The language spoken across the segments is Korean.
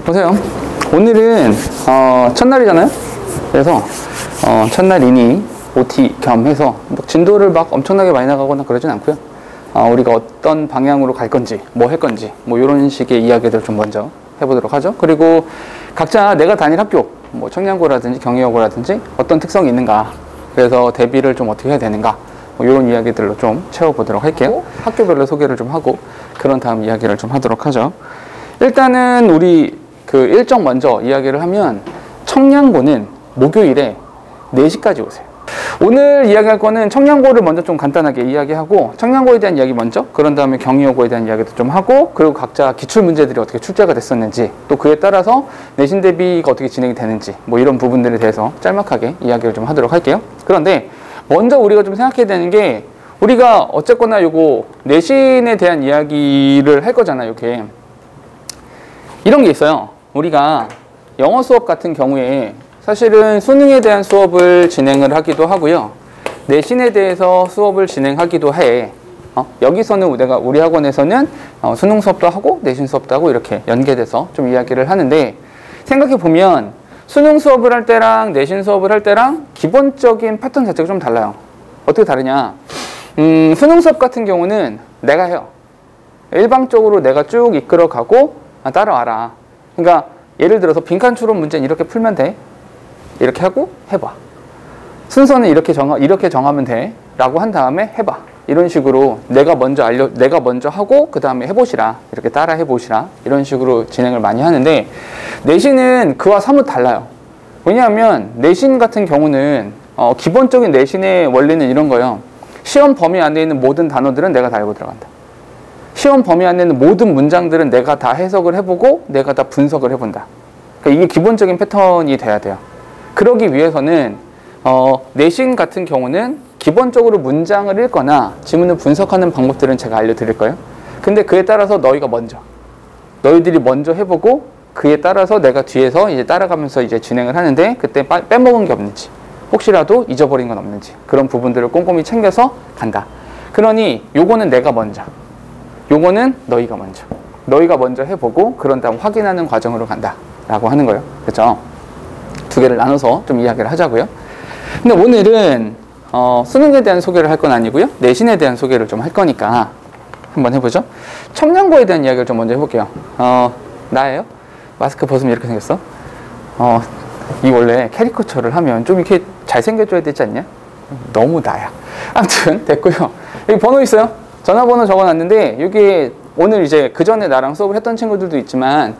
보세요. 오늘은 첫날이잖아요. 그래서 첫날이니 OT 겸 해서 진도를 막 엄청나게 많이 나가거나 그러진 않고요. 우리가 어떤 방향으로 갈 건지, 뭐 할 건지, 뭐 이런 식의 이야기들 좀 먼저 해보도록 하죠. 그리고 각자 내가 다닐 학교, 뭐 청량고라든지 경희여고라든지 어떤 특성이 있는가, 그래서 대비를 좀 어떻게 해야 되는가, 뭐 이런 이야기들로 좀 채워보도록 할게요. 학교별로 소개를 좀 하고 그런 다음 이야기를 좀 하도록 하죠. 일단은 우리 그 일정 먼저 이야기를 하면, 청량고는 목요일에 4시까지 오세요. 오늘 이야기할 거는 청량고를 먼저 좀 간단하게 이야기하고, 청량고에 대한 이야기 먼저, 그런 다음에 경희여고에 대한 이야기도 좀 하고, 그리고 각자 기출문제들이 어떻게 출제가 됐었는지, 또 그에 따라서 내신 대비가 어떻게 진행이 되는지, 뭐 이런 부분들에 대해서 짤막하게 이야기를 좀 하도록 할게요. 그런데 먼저 우리가 좀 생각해야 되는 게, 우리가 어쨌거나 요거 내신에 대한 이야기를 할 거잖아요. 이렇게 이런 게 있어요. 우리가 영어 수업 같은 경우에 사실은 수능에 대한 수업을 진행을 하기도 하고요, 내신에 대해서 수업을 진행하기도 해. 여기서는 우리 학원에서는 수능 수업도 하고 내신 수업도 하고 이렇게 연계돼서 좀 이야기를 하는데, 생각해보면 수능 수업을 할 때랑 내신 수업을 할 때랑 기본적인 패턴 자체가 좀 달라요. 어떻게 다르냐, 수능 수업 같은 경우는 내가 해요. 일방적으로 내가 쭉 이끌어가고 따라와라. 그러니까 예를 들어서 빈칸 추론 문제는 이렇게 풀면 돼, 이렇게 하고 해봐. 순서는 이렇게 정하면 돼 라고 한 다음에 해봐. 이런 식으로 내가 먼저 하고 그 다음에 해보시라, 이렇게 따라 해보시라, 이런 식으로 진행을 많이 하는데, 내신은 그와 사뭇 달라요. 왜냐하면 내신 같은 경우는 기본적인 내신의 원리는 이런 거예요. 시험 범위 안에 있는 모든 단어들은 내가 다 알고 들어간다. 시험 범위 안에 있는 모든 문장들은 내가 다 해석을 해보고 내가 다 분석을 해본다. 그러니까 이게 기본적인 패턴이 돼야 돼요. 그러기 위해서는 내신 같은 경우는 기본적으로 문장을 읽거나 지문을 분석하는 방법들은 제가 알려드릴 거예요. 근데 그에 따라서 너희들이 먼저 해보고, 그에 따라서 내가 뒤에서 이제 따라가면서 이제 진행을 하는데, 그때 빼먹은 게 없는지, 혹시라도 잊어버린 건 없는지, 그런 부분들을 꼼꼼히 챙겨서 간다. 그러니 요거는 내가 먼저, 요거는 너희가 먼저 해보고 그런 다음 확인하는 과정으로 간다 라고 하는 거예요. 그렇죠? 두 개를 나눠서 좀 이야기를 하자고요. 근데 오늘은 수능에 대한 소개를 할 건 아니고요, 내신에 대한 소개를 좀 할 거니까 한번 해보죠. 청량고에 대한 이야기를 좀 먼저 해볼게요. 나예요? 마스크 벗으면 이렇게 생겼어? 이 원래 캐리커처를 하면 좀 이렇게 잘생겨줘야 되지 않냐? 너무 나야. 아무튼 됐고요. 여기 번호 있어요. 전화번호 적어놨는데, 여기 오늘 이제 그 전에 나랑 수업을 했던 친구들도 있지만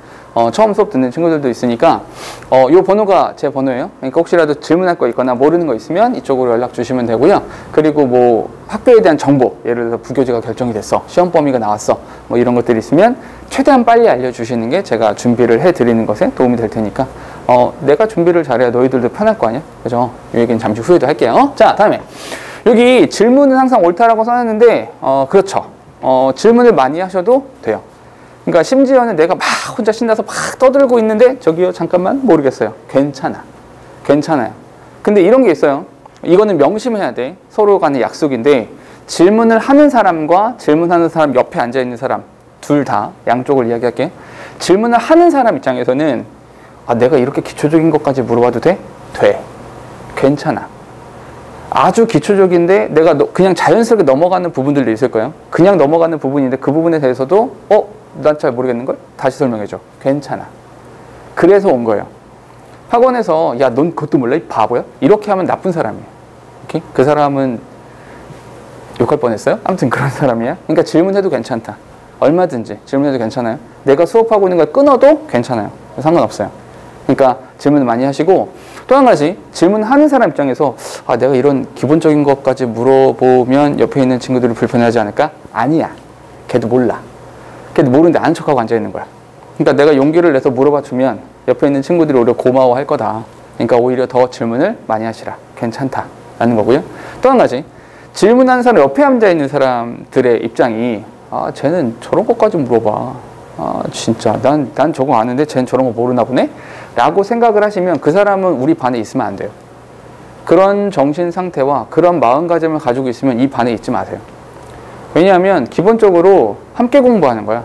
처음 수업 듣는 친구들도 있으니까 요 번호가 제 번호예요. 그러니까 혹시라도 질문할 거 있거나 모르는 거 있으면 이쪽으로 연락 주시면 되고요. 그리고 뭐 학교에 대한 정보, 예를 들어서 부교재가 결정이 됐어, 시험 범위가 나왔어, 뭐 이런 것들이 있으면 최대한 빨리 알려주시는 게 제가 준비를 해드리는 것에 도움이 될 테니까 내가 준비를 잘해야 너희들도 편할 거 아니야? 그죠? 이 얘기는 잠시 후에도 할게요. 자, 다음에 여기 질문은 항상 옳다라고 써놨는데 그렇죠. 질문을 많이 하셔도 돼요. 그러니까 심지어는 내가 막 혼자 신나서 막 떠들고 있는데, 저기요 잠깐만 모르겠어요. 괜찮아요. 근데 이런 게 있어요. 이거는 명심해야 돼. 서로 간의 약속인데, 질문을 하는 사람과 질문하는 사람 옆에 앉아있는 사람 둘 다, 양쪽을 이야기할게요. 질문을 하는 사람 입장에서는 내가 이렇게 기초적인 것까지 물어봐도 돼? 돼. 괜찮아. 아주 기초적인데 내가 그냥 자연스럽게 넘어가는 부분들도 있을 거예요. 그냥 넘어가는 부분인데 그 부분에 대해서도 난 잘 모르겠는걸? 다시 설명해줘. 괜찮아. 그래서 온 거예요. 학원에서 야, 넌 그것도 몰라? 이 바보야? 이렇게 하면 나쁜 사람이에요. 오케이? 그 사람은 욕할 뻔했어요? 아무튼 그런 사람이야. 그러니까 질문해도 괜찮다. 얼마든지 질문해도 괜찮아요. 내가 수업하고 있는 걸 끊어도 괜찮아요. 상관없어요. 그러니까 질문을 많이 하시고, 또 한 가지, 질문하는 사람 입장에서 내가 이런 기본적인 것까지 물어보면 옆에 있는 친구들이 불편해하지 않을까? 아니야. 걔도 몰라. 걔도 모르는데 아는 척하고 앉아있는 거야. 그러니까 내가 용기를 내서 물어봐 주면 옆에 있는 친구들이 오히려 고마워할 거다. 그러니까 오히려 더 질문을 많이 하시라. 괜찮다 라는 거고요. 또 한 가지, 질문하는 사람 옆에 앉아있는 사람들의 입장이 쟤는 저런 것까지 물어봐. 진짜 난 저거 아는데 쟤는 저런 거 모르나 보네? 라고 생각을 하시면 그 사람은 우리 반에 있으면 안 돼요. 그런 정신 상태와 그런 마음가짐을 가지고 있으면 이 반에 있지 마세요. 왜냐하면 기본적으로 함께 공부하는 거야.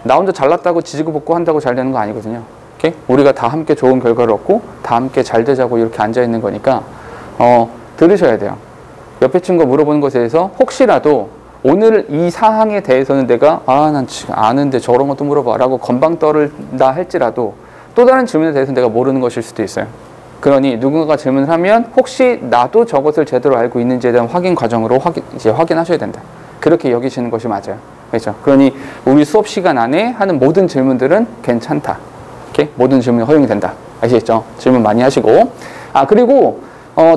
나 혼자 잘났다고 지지고 볶고 한다고 잘 되는 거 아니거든요. 오케이? 우리가 다 함께 좋은 결과를 얻고 다 함께 잘 되자고 이렇게 앉아 있는 거니까 들으셔야 돼요. 옆에 친구가 물어보는 것에 대해서 혹시라도 오늘 이 사항에 대해서는 내가 난 지금 아는데 저런 것도 물어봐 라고 건방 떨다 할지라도 또 다른 질문에 대해서 내가 모르는 것일 수도 있어요. 그러니 누군가가 질문을 하면 혹시 나도 저것을 제대로 알고 있는지에 대한 확인 과정으로 확인하셔야 된다. 그렇게 여기시는 것이 맞아요. 그렇죠? 그러니 우리 수업 시간 안에 하는 모든 질문들은 괜찮다. 이렇게 모든 질문이 허용이 된다. 아시겠죠? 질문 많이 하시고. 그리고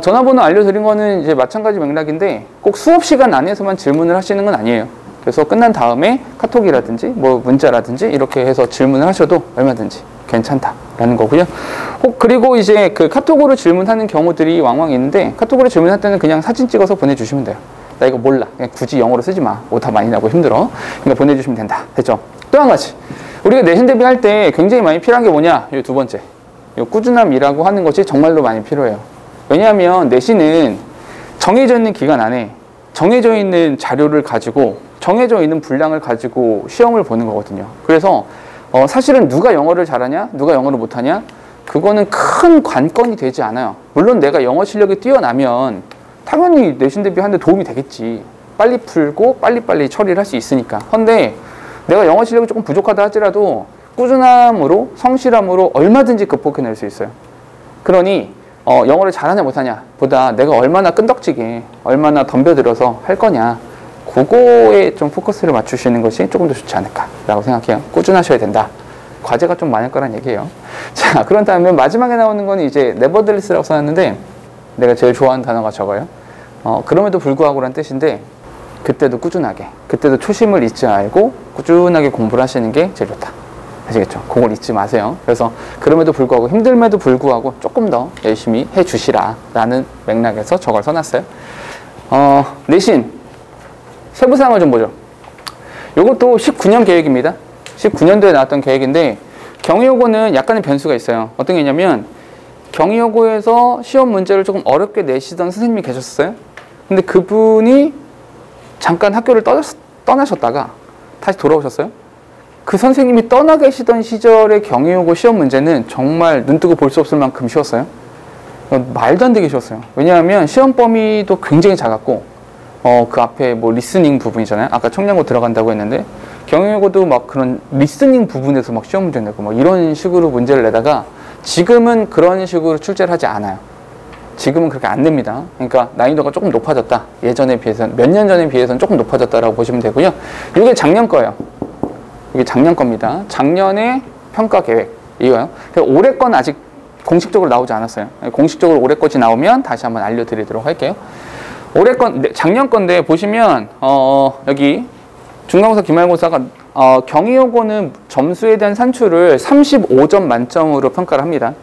전화번호 알려드린 거는 이제 마찬가지 맥락인데 꼭 수업 시간 안에서만 질문을 하시는 건 아니에요. 그래서 끝난 다음에 카톡이라든지 뭐 문자라든지 이렇게 해서 질문을 하셔도 얼마든지 괜찮다라는 거고요. 그리고 이제 그 카톡으로 질문하는 경우들이 왕왕 있는데 카톡으로 질문할 때는 그냥 사진 찍어서 보내주시면 돼요. 나 이거 몰라. 그냥 굳이 영어로 쓰지 마. 오타 많이 나고 힘들어. 그러니까 보내주시면 된다. 됐죠? 또 한 가지. 우리가 내신 대비할 때 굉장히 많이 필요한 게 뭐냐? 이 두 번째. 이 꾸준함이라고 하는 것이 정말로 많이 필요해요. 왜냐하면 내신은 정해져 있는 기간 안에 정해져 있는 자료를 가지고 정해져 있는 분량을 가지고 시험을 보는 거거든요. 그래서 사실은 누가 영어를 잘하냐? 누가 영어를 못하냐? 그거는 큰 관건이 되지 않아요. 물론 내가 영어 실력이 뛰어나면 당연히 내신 대비하는데 도움이 되겠지. 빨리 풀고 빨리빨리 처리를 할 수 있으니까. 근데 내가 영어 실력이 조금 부족하다 하더라도 꾸준함으로 성실함으로 얼마든지 극복해낼 수 있어요. 그러니 영어를 잘하냐 못하냐 보다 내가 얼마나 끈덕지게 얼마나 덤벼들어서 할 거냐 그거에 좀 포커스를 맞추시는 것이 조금 더 좋지 않을까라고 생각해요. 꾸준하셔야 된다. 과제가 좀 많을 거란 얘기예요. 자, 그런 다음에 마지막에 나오는 건 이제 nevertheless라고 써놨는데 내가 제일 좋아하는 단어가 저거예요. 그럼에도 불구하고란 뜻인데 그때도 꾸준하게, 그때도 초심을 잊지 말고 꾸준하게 공부를 하시는 게 제일 좋다. 아시겠죠? 그걸 잊지 마세요. 그래서 그럼에도 불구하고 힘들면도 불구하고 조금 더 열심히 해주시라 라는 맥락에서 저걸 써놨어요. 내신 세부사항을 좀 보죠. 이것도 19년 계획입니다. 19년도에 나왔던 계획인데 경희여고는 약간의 변수가 있어요. 어떤 게 있냐면 경희여고에서 시험 문제를 조금 어렵게 내시던 선생님이 계셨어요. 근데 그분이 잠깐 학교를 떠나셨다가 다시 돌아오셨어요. 그 선생님이 떠나 계시던 시절의 경희여고 시험 문제는 정말 눈뜨고 볼 수 없을 만큼 쉬웠어요. 말도 안 되게 쉬웠어요. 왜냐하면 시험 범위도 굉장히 작았고 그 앞에 뭐 리스닝 부분이잖아요. 아까 청량고 들어간다고 했는데 경희여고도 막 그런 리스닝 부분에서 막 시험 문제 내고 막 이런 식으로 문제를 내다가 지금은 그런 식으로 출제를 하지 않아요. 지금은 그렇게 안 냅니다. 그러니까 난이도가 조금 높아졌다. 예전에 비해서는 몇 년 전에 비해서는 조금 높아졌다라고 보시면 되고요. 이게 작년 거예요. 이게 작년 겁니다. 작년의 평가 계획 이거요. 올해 건 아직 공식적으로 나오지 않았어요. 공식적으로 올해 것이 나오면 다시 한번 알려드리도록 할게요. 올해 건 작년 건데 보시면 여기 중간고사 기말고사가 경희여고는 점수에 대한 산출을 35점 만점으로 평가를 합니다.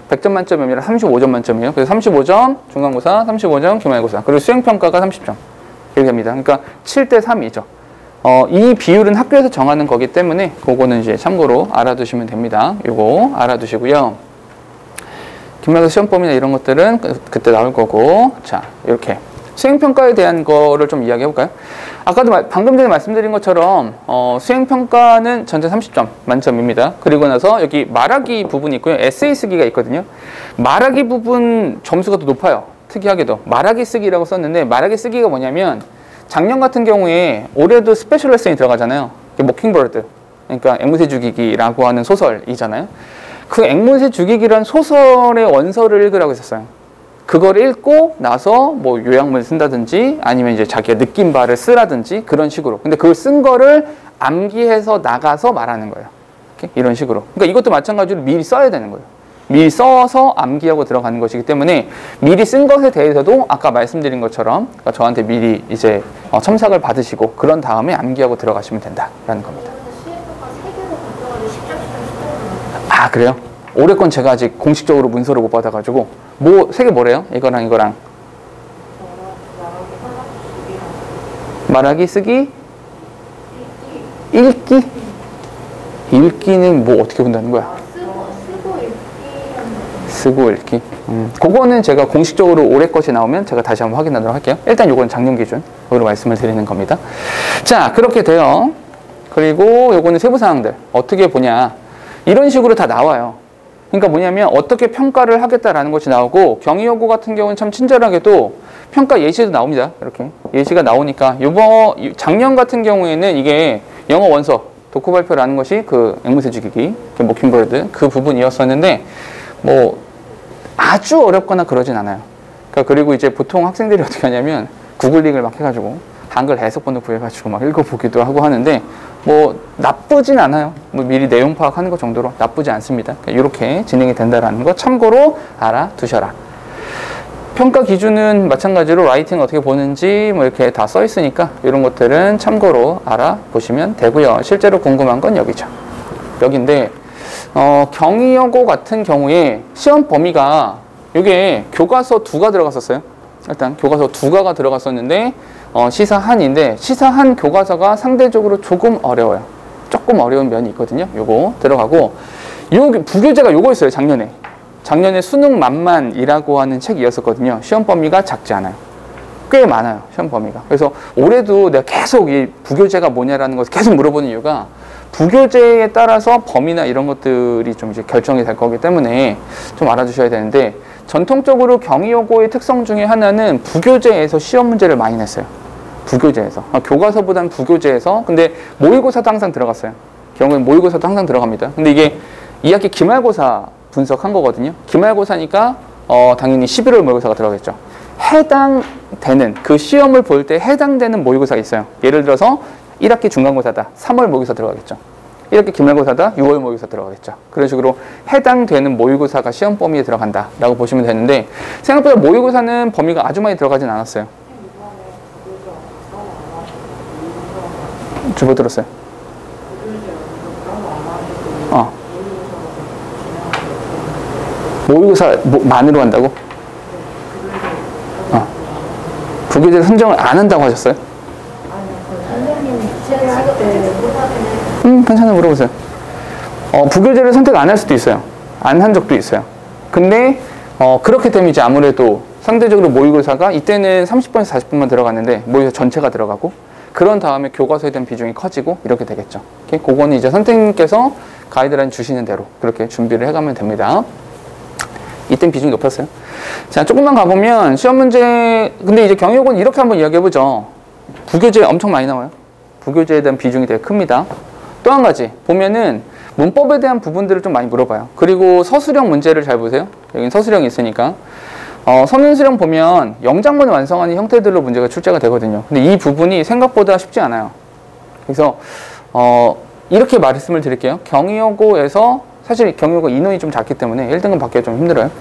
100점 만점이 아니라 35점 만점이에요. 그래서 35점 중간고사, 35점 기말고사, 그리고 수행평가가 30점 이렇게 됩니다. 그러니까 7대 3이죠. 이 비율은 학교에서 정하는 거기 때문에 그거는 이제 참고로 알아두시면 됩니다. 요거 알아두시고요. 기말고사 시험 범위나 이런 것들은 그때 나올 거고. 자, 이렇게 수행평가에 대한 거를 좀 이야기해 볼까요? 아까도 방금 전에 말씀드린 것처럼 수행평가는 전체 30점 만점입니다. 그리고 나서 여기 말하기 부분이 있고요. 에세이 쓰기가 있거든요. 말하기 부분 점수가 더 높아요. 특이하게도 말하기 쓰기라고 썼는데 말하기 쓰기가 뭐냐면 작년 같은 경우에 올해도 스페셜 레슨이 들어가잖아요. 모킹버드, 그러니까 앵무새 죽이기라고 하는 소설이잖아요. 그 앵무새 죽이기란 소설의 원서를 읽으라고 했었어요. 그걸 읽고 나서 뭐 요약문을 쓴다든지 아니면 이제 자기가 느낀 바를 쓰라든지 그런 식으로. 근데 그걸 쓴 거를 암기해서 나가서 말하는 거예요. 이렇게? 이런 식으로. 그러니까 이것도 마찬가지로 미리 써야 되는 거예요. 미리 써서 암기하고 들어가는 것이기 때문에 미리 쓴 것에 대해서도 아까 말씀드린 것처럼 그러니까 저한테 미리 이제 첨삭을 받으시고 그런 다음에 암기하고 들어가시면 된다라는 겁니다. 아, 그래요? 올해 건 제가 아직 공식적으로 문서를 못 받아가지고 뭐 세 개 뭐래요? 이거랑 이거랑 말하기, 쓰기, 읽기? 읽기는 뭐 어떻게 본다는 거야? 쓰고 읽기. 그거는 제가 공식적으로 올해 것이 나오면 제가 다시 한번 확인하도록 할게요. 일단 요건 작년 기준으로 말씀을 드리는 겁니다. 자, 그렇게 돼요. 그리고 요거는 세부사항들 어떻게 보냐 이런 식으로 다 나와요. 그러니까 뭐냐면 어떻게 평가를 하겠다라는 것이 나오고 경위여고 같은 경우는 참 친절하게도 평가 예시도 나옵니다. 이렇게 예시가 나오니까 작년 같은 경우에는 이게 영어 원서 독후 발표라는 것이 그 앵무새 죽이기, 모킹버드 그 부분이었었는데 뭐 아주 어렵거나 그러진 않아요. 그러니까 그리고 이제 보통 학생들이 어떻게 하냐면 구글링을 막 해가지고 한글 해석본을 구해가지고 막 읽어보기도 하고 하는데 뭐 나쁘진 않아요. 뭐 미리 내용 파악하는 것 정도로 나쁘지 않습니다. 그러니까 이렇게 진행이 된다라는 거 참고로 알아두셔라. 평가 기준은 마찬가지로 라이팅 어떻게 보는지 뭐 이렇게 다 써 있으니까 이런 것들은 참고로 알아보시면 되고요. 실제로 궁금한 건 여기죠. 여기인데 경위여고 같은 경우에 시험 범위가 이게 교과서 2가 들어갔었어요. 일단 교과서 2가가 들어갔었는데 시사한인데 시사한 교과서가 상대적으로 조금 어려워요. 조금 어려운 면이 있거든요. 요거 들어가고 요 부교재가 요거 있어요. 작년에 수능 만만이라고 하는 책이었었거든요. 시험 범위가 작지 않아요. 꽤 많아요. 시험 범위가. 그래서 올해도 내가 계속 이 부교재가 뭐냐라는 것을 계속 물어보는 이유가 부교재에 따라서 범위나 이런 것들이 좀 이제 결정이 될 거기 때문에 좀 알아두셔야 되는데 전통적으로 경위여고의 특성 중에 하나는 부교재에서 시험 문제를 많이 냈어요. 부교재에서. 교과서보다는 부교재에서. 근데 모의고사도 항상 들어갔어요. 경우에는 모의고사도 항상 들어갑니다. 근데 이게 2학기 기말고사 분석한 거거든요. 기말고사니까 당연히 11월 모의고사가 들어가겠죠. 해당되는 그 시험을 볼 때 해당되는 모의고사가 있어요. 예를 들어서 1학기 중간고사다. 3월 모의고사 들어가겠죠. 1학기 기말고사다. 6월 모의고사 들어가겠죠. 그런 식으로 해당되는 모의고사가 시험 범위에 들어간다 라고 보시면 되는데 생각보다 모의고사는 범위가 아주 많이 들어가진 않았어요. 주보 들었어요? 모의고사 만으로 한다고? 부교재를 선정을 안 한다고 하셨어요? 괜찮아요. 물어보세요. 부교재를 선택 안 할 수도 있어요. 안 한 적도 있어요. 근데 그렇게 되면 이제 아무래도 상대적으로 모의고사가 이때는 30분에서 40분만 들어갔는데 모의고사 전체가 들어가고 그런 다음에 교과서에 대한 비중이 커지고 이렇게 되겠죠. 그거는 이제 선생님께서 가이드라인 주시는 대로 그렇게 준비를 해가면 됩니다. 이땐 비중이 높았어요. 자, 조금만 가보면 시험 문제, 근데 이제 경위여고는 이렇게 한번 이야기해보죠. 부교재 엄청 많이 나와요. 부교재에 대한 비중이 되게 큽니다. 또 한 가지 보면은 문법에 대한 부분들을 좀 많이 물어봐요. 그리고 서술형 문제를 잘 보세요. 여긴 서술형이 있으니까 서면수령 보면 영장문을 완성하는 형태들로 문제가 출제가 되거든요. 근데 이 부분이 생각보다 쉽지 않아요. 그래서 이렇게 말씀을 드릴게요. 경위여고에서 사실 경위여고 인원이 좀 작기 때문에 1등급 받기가 좀 힘들어요.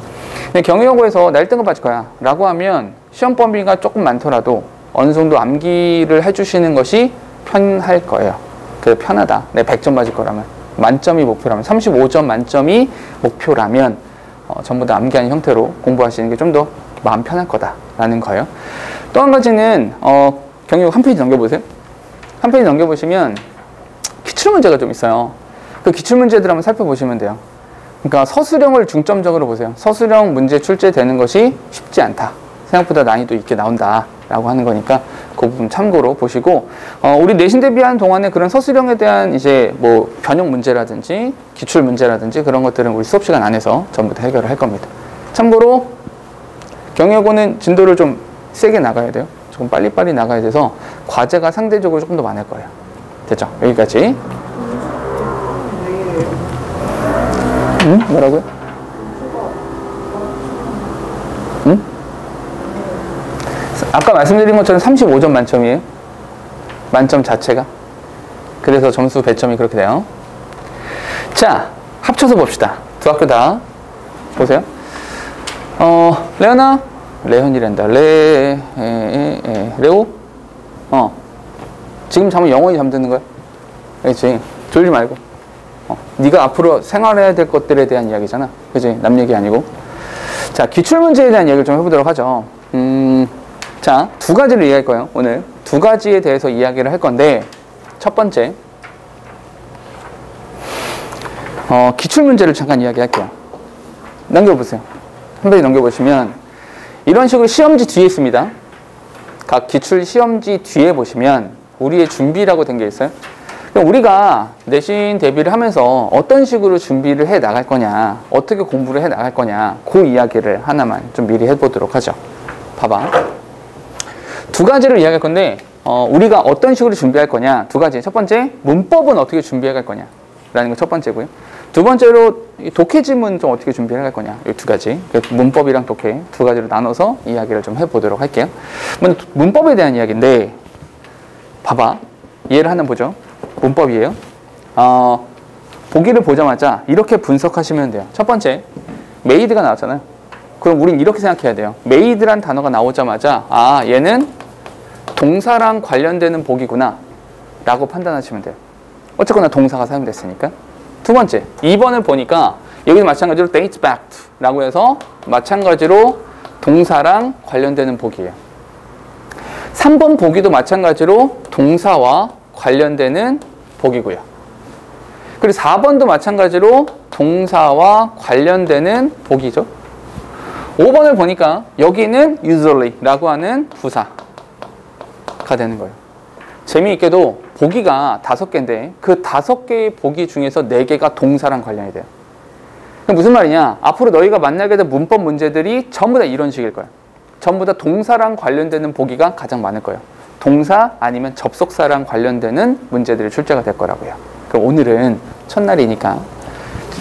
근데 경위여고에서 나 1등급 받을 거야 라고 하면 시험 범위가 조금 많더라도 어느 정도 암기를 해주시는 것이 편할 거예요. 그래서 편하다. 내 100점 맞을 거라면. 만점이 목표라면 35점 만점이 목표라면 전부 다 암기하는 형태로 공부하시는 게 좀 더 마음 편할 거다라는 거예요. 또 한 가지는 경위여고 한 페이지 넘겨보세요. 한 페이지 넘겨보시면 기출문제가 좀 있어요. 그 기출문제들 한번 살펴보시면 돼요. 그러니까 서술형을 중점적으로 보세요. 서술형 문제 출제되는 것이 쉽지 않다. 생각보다 난이도 있게 나온다 라고 하는 거니까 그 부분 참고로 보시고 우리 내신 대비하는 동안에 그런 서술형에 대한 이제 뭐 변형 문제라든지 기출 문제라든지 그런 것들은 우리 수업 시간 안에서 전부 다 해결을 할 겁니다. 참고로 경위여고는 진도를 좀 세게 나가야 돼요. 조금 빨리빨리 나가야 돼서 과제가 상대적으로 조금 더 많을 거예요. 됐죠? 여기까지. 뭐라고요? 아까 말씀드린 것처럼 35점 만점이에요. 만점 자체가. 그래서 점수 배점이 그렇게 돼요. 자, 합쳐서 봅시다. 두 학교 다 보세요. 레오나? 레온이란다. 레오? 지금 잠은 영원히 잠드는 거야? 그렇지. 졸지 말고. 네가 앞으로 생활해야 될 것들에 대한 이야기잖아. 그치? 남 얘기 아니고. 자, 기출문제에 대한 이야기를 좀 해보도록 하죠. 자, 두 가지를 이야기할 거예요. 오늘 두 가지에 대해서 이야기를 할 건데 첫 번째 기출문제를 잠깐 이야기할게요. 넘겨보세요. 한 페이지 넘겨보시면 이런 식으로 시험지 뒤에 있습니다. 각 기출 시험지 뒤에 보시면 우리의 준비라고 된 게 있어요. 그럼 우리가 내신 대비를 하면서 어떤 식으로 준비를 해 나갈 거냐, 어떻게 공부를 해 나갈 거냐, 그 이야기를 하나만 좀 미리 해보도록 하죠. 봐봐. 두 가지를 이야기할 건데, 우리가 어떤 식으로 준비할 거냐, 두 가지. 첫 번째, 문법은 어떻게 준비해 갈 거냐 라는 거 첫 번째고요. 두 번째로 독해 지문 좀 어떻게 준비해 갈 거냐, 이 두 가지. 문법이랑 독해 두 가지로 나눠서 이야기를 좀 해보도록 할게요. 먼저 문법에 대한 이야기인데, 봐봐. 예를 하나 보죠. 문법이에요. 보기를 보자마자 이렇게 분석하시면 돼요. 첫 번째, 메이드가 나왔잖아요. 그럼 우린 이렇게 생각해야 돼요. 메이드란 단어가 나오자마자 얘는 동사랑 관련되는 복이구나 라고 판단하시면 돼요. 어쨌거나 동사가 사용됐으니까. 두 번째, 2번을 보니까 여기는 마찬가지로 dates back 라고 해서 마찬가지로 동사랑 관련되는 복이에요. 3번 보기도 마찬가지로 동사와 관련되는 복이고요. 그리고 4번도 마찬가지로 동사와 관련되는 복이죠. 5번을 보니까 여기는 usually 라고 하는 부사가 되는 거예요. 재미있게도 보기가 5개인데 그 5개의 보기 중에서 4개가 동사랑 관련이 돼요. 무슨 말이냐? 앞으로 너희가 만나게 될 문법 문제들이 전부 다 이런 식일 거예요. 전부 다 동사랑 관련되는 보기가 가장 많을 거예요. 동사 아니면 접속사랑 관련되는 문제들이 출제가 될 거라고요. 그럼 오늘은 첫날이니까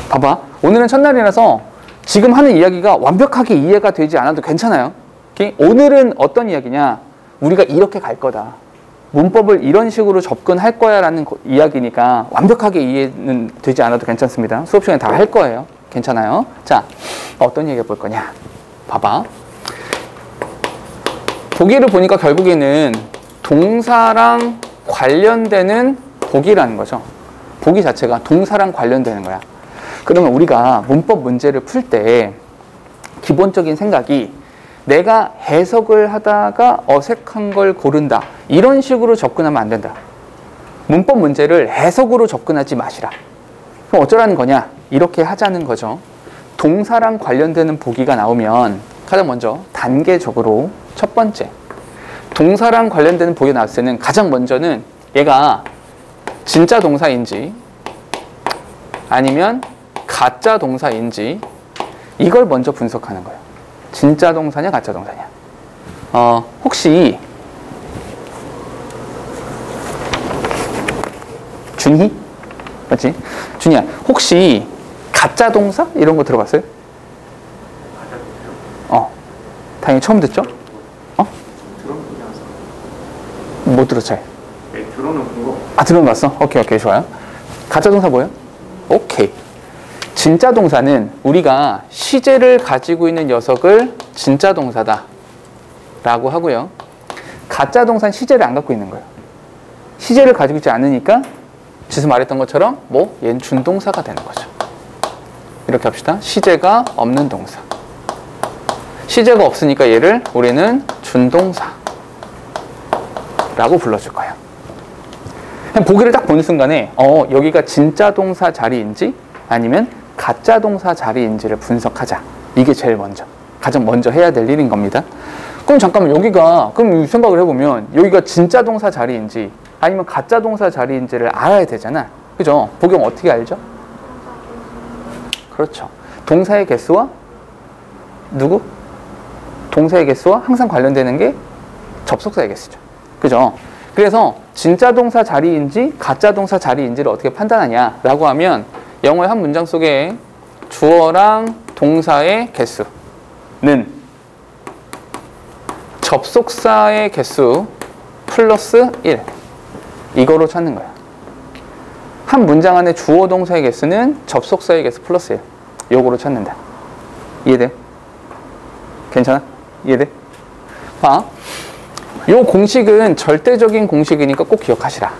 봐봐. 오늘은 첫날이라서 지금 하는 이야기가 완벽하게 이해가 되지 않아도 괜찮아요. 오케이? 오늘은 어떤 이야기냐? 우리가 이렇게 갈 거다. 문법을 이런 식으로 접근할 거야 라는 이야기니까 완벽하게 이해는 되지 않아도 괜찮습니다. 수업 시간에 다 할 거예요. 괜찮아요. 자, 어떤 얘기 볼 거냐? 봐봐. 보기를 보니까 결국에는 동사랑 관련되는 보기라는 거죠. 보기 자체가 동사랑 관련되는 거야. 그러면 우리가 문법 문제를 풀 때 기본적인 생각이 내가 해석을 하다가 어색한 걸 고른다. 이런 식으로 접근하면 안 된다. 문법 문제를 해석으로 접근하지 마시라. 그럼 어쩌라는 거냐? 이렇게 하자는 거죠. 동사랑 관련되는 보기가 나오면 가장 먼저 단계적으로 첫 번째, 동사랑 관련되는 보기가 나왔을 때는 가장 먼저는 얘가 진짜 동사인지 아니면 가짜 동사인지 이걸 먼저 분석하는 거예요. 진짜 동사냐 가짜 동사냐. 혹시 준희? 맞지? 준희야, 혹시 가짜 동사? 이런 거 들어봤어요? 당연히 처음 듣죠? 못 들었지? 네, 들어는 본 거. 들어는 봤어? 오케이, 좋아요. 가짜 동사 뭐예요? 오케이. 진짜 동사는 우리가 시제를 가지고 있는 녀석을 진짜 동사다 라고 하고요. 가짜 동사는 시제를 안 갖고 있는 거예요. 시제를 가지고 있지 않으니까 지수 말했던 것처럼 얘는 준동사가 되는 거죠. 이렇게 합시다. 시제가 없는 동사. 시제가 없으니까 얘를 우리는 준동사 라고 불러줄 거예요. 보기를 딱 보는 순간에 여기가 진짜 동사 자리인지 아니면 가짜 동사 자리인지를 분석하자. 이게 제일 먼저, 가장 먼저 해야 될 일인 겁니다. 그럼 잠깐만, 그럼 생각을 해보면 여기가 진짜 동사 자리인지 아니면 가짜 동사 자리인지를 알아야 되잖아. 그죠? 복용 어떻게 알죠? 그렇죠. 동사의 개수와 누구? 동사의 개수와 항상 관련되는 게 접속사의 개수죠. 그죠? 그래서 진짜 동사 자리인지 가짜 동사 자리인지를 어떻게 판단하냐라고 하면 영어의 한 문장 속에 주어랑 동사의 개수는 접속사의 개수 플러스 1 이거로 찾는 거야. 한 문장 안에 주어 동사의 개수는 접속사의 개수 플러스 1 요거로 찾는다. 이해돼? 괜찮아? 이해돼? 봐. 요 공식은 절대적인 공식이니까 꼭 기억하시라.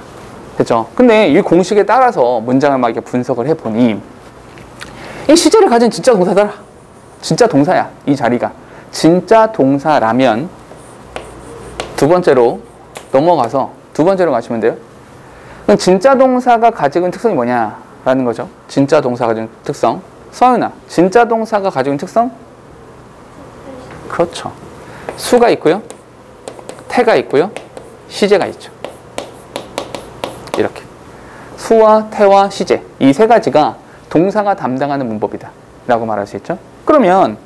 그죠? 근데 이 공식에 따라서 문장을 막 이렇게 분석을 해보니 이 시제를 가진 진짜 동사더라. 진짜 동사야. 이 자리가. 진짜 동사라면 두 번째로 넘어가서 두 번째로 가시면 돼요. 그럼 진짜 동사가 가지고 있는 특성이 뭐냐라는 거죠. 진짜 동사가 가지고 있는 특성. 서윤아, 진짜 동사가 가지고 있는 특성? 그렇죠. 수가 있고요. 태가 있고요. 시제가 있죠. 이렇게. 수와 태와 시제 이 세 가지가 동사가 담당하는 문법이다 라고 말할 수 있죠. 그러면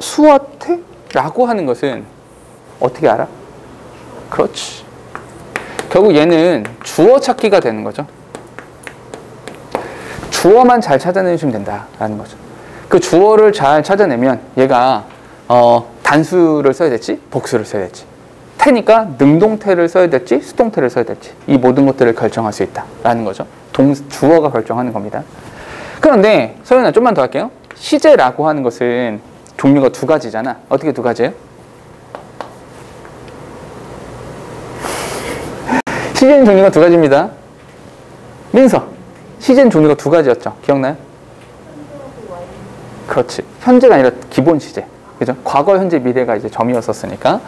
수와 태라고 하는 것은 어떻게 알아? 그렇지. 결국 얘는 주어 찾기가 되는 거죠. 주어만 잘 찾아내시면 된다라는 거죠. 그 주어를 잘 찾아내면 얘가 단수를 써야 될지 복수를 써야 될지, 태니까 능동태를 써야 될지 수동태를 써야 될지 이 모든 것들을 결정할 수 있다라는 거죠. 주어가 결정하는 겁니다. 그런데 소연아 좀만 더 할게요. 시제라고 하는 것은 종류가 두 가지잖아. 어떻게 두 가지예요? 시제는 종류가 두 가지입니다. 민서, 시제는 종류가 두 가지였죠. 기억나요? 그렇지. 현재가 아니라 기본 시제. 그죠? 과거, 현재, 미래가 이제 점이었었으니까.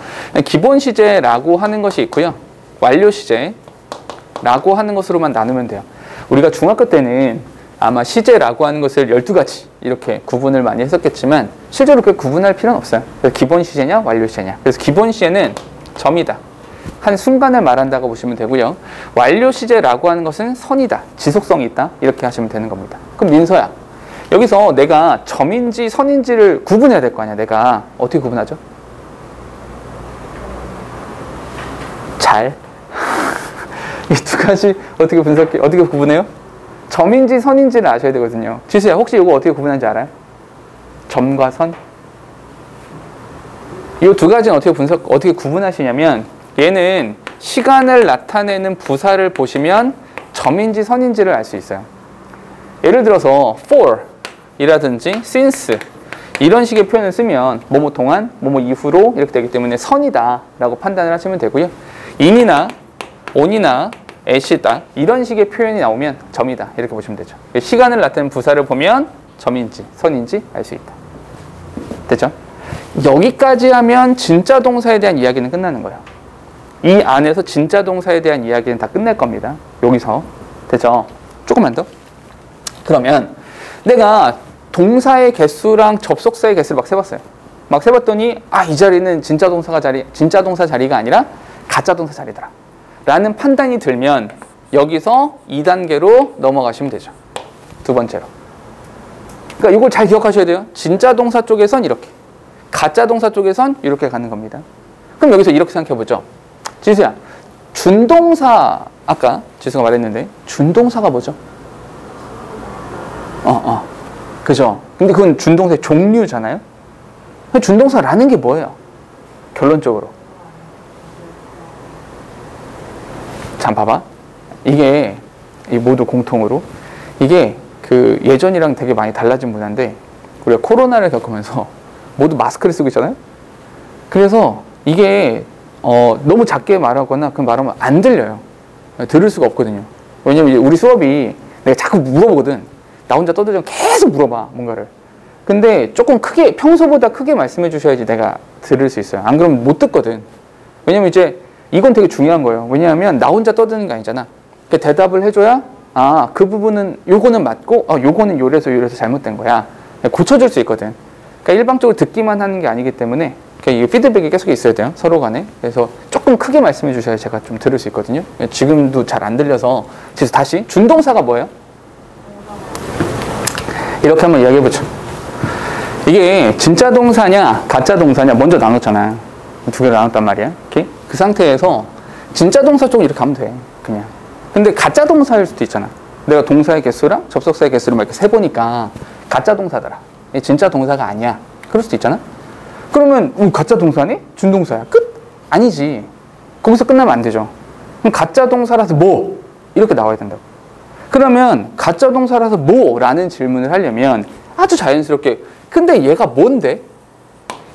기본 시제라고 하는 것이 있고요. 완료 시제라고 하는 것으로만 나누면 돼요. 우리가 중학교 때는 아마 시제라고 하는 것을 12가지 이렇게 구분을 많이 했었겠지만 실제로 그렇게 구분할 필요는 없어요. 그래서 기본 시제냐, 완료 시제냐. 그래서 기본 시제는 점이다. 한 순간을 말한다고 보시면 되고요. 완료 시제라고 하는 것은 선이다. 지속성이 있다. 이렇게 하시면 되는 겁니다. 그럼 민서야, 여기서 내가 점인지 선인지를 구분해야 될 거 아니야. 내가 어떻게 구분하죠? 잘. 이 두 가지 어떻게 구분해요? 점인지 선인지를 아셔야 되거든요. 지수야, 혹시 이거 어떻게 구분하는지 알아요? 점과 선? 이 두 가지는 어떻게 구분하시냐면, 얘는 시간을 나타내는 부사를 보시면 점인지 선인지를 알 수 있어요. 예를 들어서 for 이라든지 since 이런 식의 표현을 쓰면 뭐뭐 동안, 뭐뭐 이후로 이렇게 되기 때문에 선이다 라고 판단을 하시면 되고요. in이나 on이나 at이다 이런 식의 표현이 나오면 점이다 이렇게 보시면 되죠. 시간을 나타내는 부사를 보면 점인지 선인지 알 수 있다. 됐죠? 여기까지 하면 진짜 동사에 대한 이야기는 끝나는 거예요. 이 안에서 진짜 동사에 대한 이야기는 다 끝낼 겁니다. 여기서. 됐죠? 조금만 더. 그러면 내가 동사의 개수랑 접속사의 개수를 막 세봤어요. 막 세봤더니 이 자리는 진짜 동사 자리가 아니라 가짜 동사 자리더라 라는 판단이 들면 여기서 2단계로 넘어가시면 되죠. 두 번째로. 그러니까 이걸 잘 기억하셔야 돼요. 진짜 동사 쪽에선 이렇게, 가짜 동사 쪽에선 이렇게 가는 겁니다. 그럼 여기서 이렇게 생각해보죠. 지수야, 준동사, 아까 지수가 말했는데 준동사가 뭐죠? 그죠? 근데 그건 준동사의 종류잖아요? 준동사라는 게 뭐예요? 결론적으로. 자, 봐봐. 이게 모두 공통으로 이게 그 예전이랑 되게 많이 달라진 문화인데 우리가 코로나를 겪으면서 모두 마스크를 쓰고 있잖아요? 그래서 이게 너무 작게 말하거나 그 말하면 안 들려요. 들을 수가 없거든요. 왜냐면 우리 수업이 내가 자꾸 물어보거든. 나 혼자 떠들면 계속 물어봐, 뭔가를. 근데 조금 크게, 평소보다 크게 말씀해 주셔야지 내가 들을 수 있어요. 안 그러면 못 듣거든. 왜냐면 이제 이건 되게 중요한 거예요. 왜냐하면 나 혼자 떠드는 게 아니잖아. 대답을 해줘야 그 부분은 요거는 맞고 요거는 요래서 잘못된 거야. 고쳐줄 수 있거든. 그러니까 일방적으로 듣기만 하는 게 아니기 때문에 이게 피드백이 계속 있어야 돼요. 서로 간에. 그래서 조금 크게 말씀해 주셔야 제가 좀 들을 수 있거든요. 지금도 잘 안 들려서 그래서 다시 준동사가 뭐예요? 이렇게 한번 이야기해보죠. 이게 진짜 동사냐 가짜 동사냐 먼저 나눴잖아. 두 개를 나눴단 말이야. 오케이? 그 상태에서 진짜 동사 쪽으로 이렇게 가면 돼. 그냥. 근데 가짜 동사일 수도 있잖아. 내가 동사의 개수랑 접속사의 개수를 막 이렇게 세보니까 가짜 동사더라. 진짜 동사가 아니야. 그럴 수도 있잖아. 그러면 가짜 동사네? 준동사야. 끝? 아니지. 거기서 끝나면 안 되죠. 그럼 가짜 동사라서 뭐? 이렇게 나와야 된다고. 그러면 가짜 동사라서 뭐? 라는 질문을 하려면 아주 자연스럽게 근데 얘가 뭔데?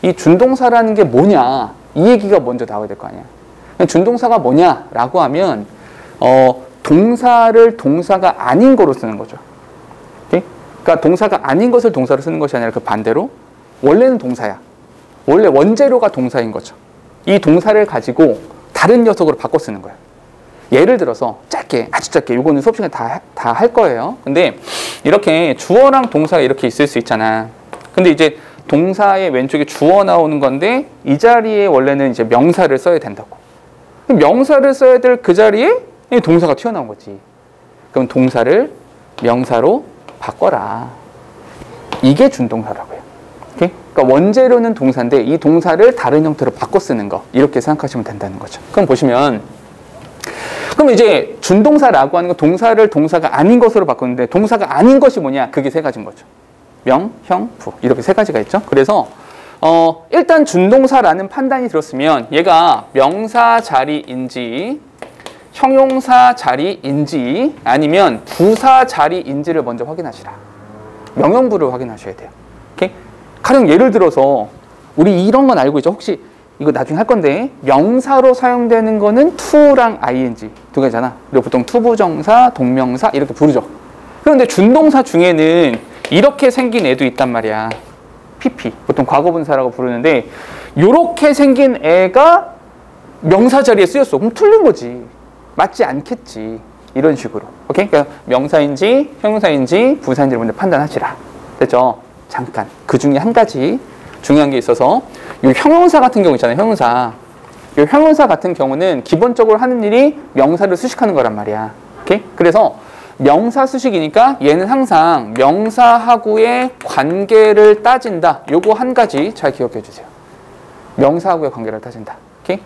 이 준동사라는 게 뭐냐? 이 얘기가 먼저 나와야 될 거 아니야. 준동사가 뭐냐? 라고 하면 동사를 동사가 아닌 거로 쓰는 거죠. 오케이? 그러니까 동사가 아닌 것을 동사로 쓰는 것이 아니라 그 반대로 원래는 동사야. 원래 원재료가 동사인 거죠. 이 동사를 가지고 다른 녀석으로 바꿔 쓰는 거야. 예를 들어서 짧게, 아주 짧게, 이거는 수업 시간에 다 할 거예요. 근데 이렇게 주어랑 동사가 이렇게 있을 수 있잖아. 근데 이제 동사의 왼쪽에 주어 나오는 건데 이 자리에 원래는 이제 명사를 써야 된다고. 명사를 써야 될 그 자리에 동사가 튀어나온 거지. 그럼 동사를 명사로 바꿔라. 이게 준동사라고요. 오케이? 그러니까 원재료는 동사인데 이 동사를 다른 형태로 바꿔 쓰는 거. 이렇게 생각하시면 된다는 거죠. 그럼 보시면 그럼 이제 준동사라고 하는 건 동사를 동사가 아닌 것으로 바꾸는데 동사가 아닌 것이 뭐냐? 그게 세 가지인 거죠. 명, 형, 부. 이렇게 세 가지가 있죠. 그래서 일단 준동사라는 판단이 들었으면 얘가 명사 자리인지 형용사 자리인지 아니면 부사 자리인지를 먼저 확인하시라. 명령부를 확인하셔야 돼요. 오케이? 가령 예를 들어서 우리 이런 건 알고 있죠. 혹시 이거 나중에 할 건데 명사로 사용되는 거는 to랑 ing 두 개잖아. 그리고 보통 투부정사, 동명사 이렇게 부르죠. 그런데 준동사 중에는 이렇게 생긴 애도 있단 말이야. pp, 보통 과거분사라고 부르는데 이렇게 생긴 애가 명사 자리에 쓰였어. 그럼 틀린 거지. 맞지 않겠지. 이런 식으로. 오케이? 그러니까 명사인지 형용사인지 부사인지를 먼저 판단하시라. 됐죠? 잠깐. 그 중에 한 가지 중요한 게 있어서 이 형용사 같은 경우 있잖아요. 형용사. 이 형용사 같은 경우는 기본적으로 하는 일이 명사를 수식하는 거란 말이야. 오케이? 그래서 명사 수식이니까 얘는 항상 명사하고의 관계를 따진다. 요거 한 가지 잘 기억해 주세요. 명사하고의 관계를 따진다. 오케이?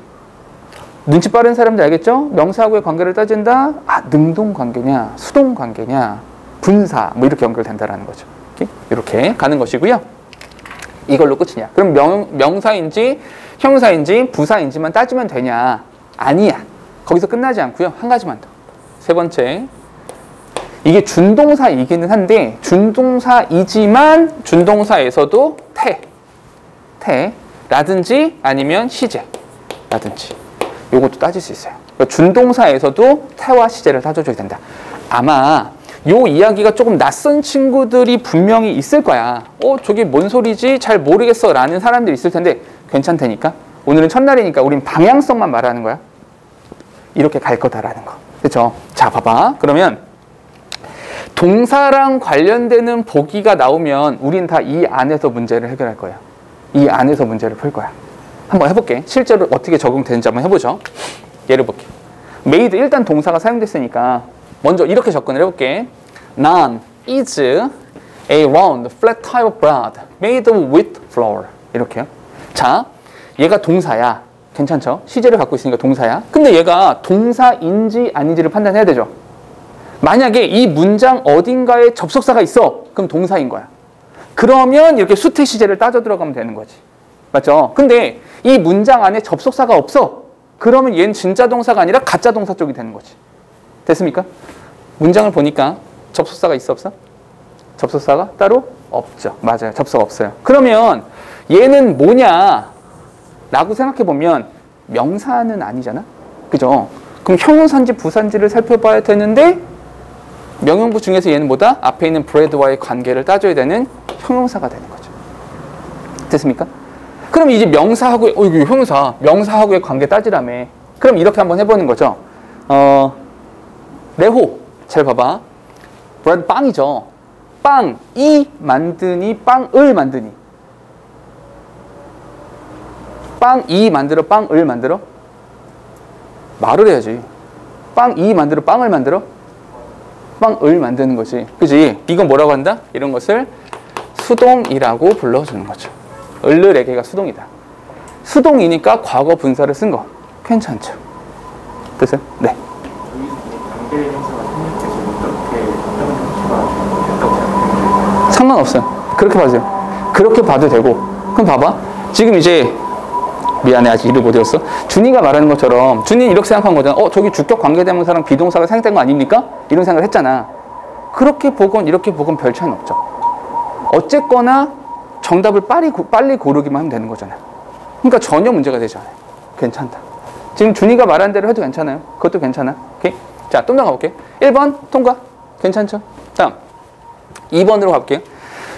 눈치 빠른 사람들 알겠죠? 명사하고의 관계를 따진다. 아, 능동 관계냐, 수동 관계냐, 분사 뭐 이렇게 연결된다라는 거죠. 오케이? 이렇게 가는 것이고요. 이걸로 끝이냐? 그럼 명사인지 형용사인지 부사인지만 따지면 되냐? 아니야. 거기서 끝나지 않고요. 한 가지만 더. 세 번째. 이게 준동사이기는 한데 준동사이지만 준동사에서도 태라든지 아니면 시제라든지 요것도 따질 수 있어요. 그러니까 준동사에서도 태와 시제를 따져줘야 된다. 아마 요 이야기가 조금 낯선 친구들이 분명히 있을 거야. 저게 뭔 소리지? 잘 모르겠어 라는 사람들이 있을 텐데 괜찮다니까. 오늘은 첫날이니까 우린 방향성만 말하는 거야. 이렇게 갈 거다라는 거. 그렇죠? 자, 봐봐. 그러면 동사랑 관련되는 보기가 나오면 우린 다 이 안에서 문제를 해결할 거야. 이 안에서 문제를 풀 거야. 한번 해볼게. 실제로 어떻게 적용되는지 한번 해보죠. 예를 볼게. made 일단 동사가 사용됐으니까 먼저 이렇게 접근을 해볼게. None is a round flat type of bread made with flour. 이렇게요. 자, 얘가 동사야. 괜찮죠? 시제를 갖고 있으니까 동사야. 근데 얘가 동사인지 아닌지를 판단해야 되죠. 만약에 이 문장 어딘가에 접속사가 있어. 그럼 동사인 거야. 그러면 이렇게 수태 시제를 따져 들어가면 되는 거지. 맞죠? 근데 이 문장 안에 접속사가 없어. 그러면 얘는 진짜 동사가 아니라 가짜 동사 쪽이 되는 거지. 됐습니까? 문장을 보니까 접속사가 있어 없어? 접속사가 따로 없죠. 맞아요. 접속 없어요. 그러면 얘는 뭐냐? 라고 생각해 보면 명사는 아니잖아. 그죠? 그럼 형용사인지 부사인지를 살펴봐야 되는데 명령부 중에서 얘는 뭐다? 앞에 있는 bread와의 관계를 따져야 되는 형용사가 되는 거죠. 됐습니까? 그럼 이제 명사하고 이거 형용사 명사하고의 관계 따지라며. 그럼 이렇게 한번 해보는 거죠. 레호 잘 봐봐. bread 빵이죠. 빵이 만드니 빵을 만드니. 빵이 만들어 빵을 만들어? 말을 해야지. 빵이 만들어 빵을 만들어? 빵을 만드는 거지. 그지? 이건 뭐라고 한다? 이런 것을 수동이라고 불러주는 거죠. 을르레게가 수동이다. 수동이니까 과거 분사를 쓴 거. 괜찮죠? 됐어요? 네. 관계 형사가 생략돼서 이렇게 답변을 된다고 생각해요. 상관없어요. 그렇게 봐주세요. 그렇게 봐도 되고. 그럼 봐봐. 지금 이제 미안해 아직 일을 못 외웠어. 준이가 말하는 것처럼 준이는 이렇게 생각한 거잖아. 저기 주격 관계대명사랑 비동사가 생략된 거 아닙니까? 이런 생각을 했잖아. 그렇게 보건 이렇게 보건 별 차이는 없죠. 어쨌거나 정답을 빨리 고르기만 하면 되는 거잖아요. 그러니까 전혀 문제가 되지 않아요. 괜찮다. 지금 준이가 말한 대로 해도 괜찮아요. 그것도 괜찮아. 오케이? 자, 또 나가볼게요. 1번 통과. 괜찮죠? 다음 2번으로 가볼게요.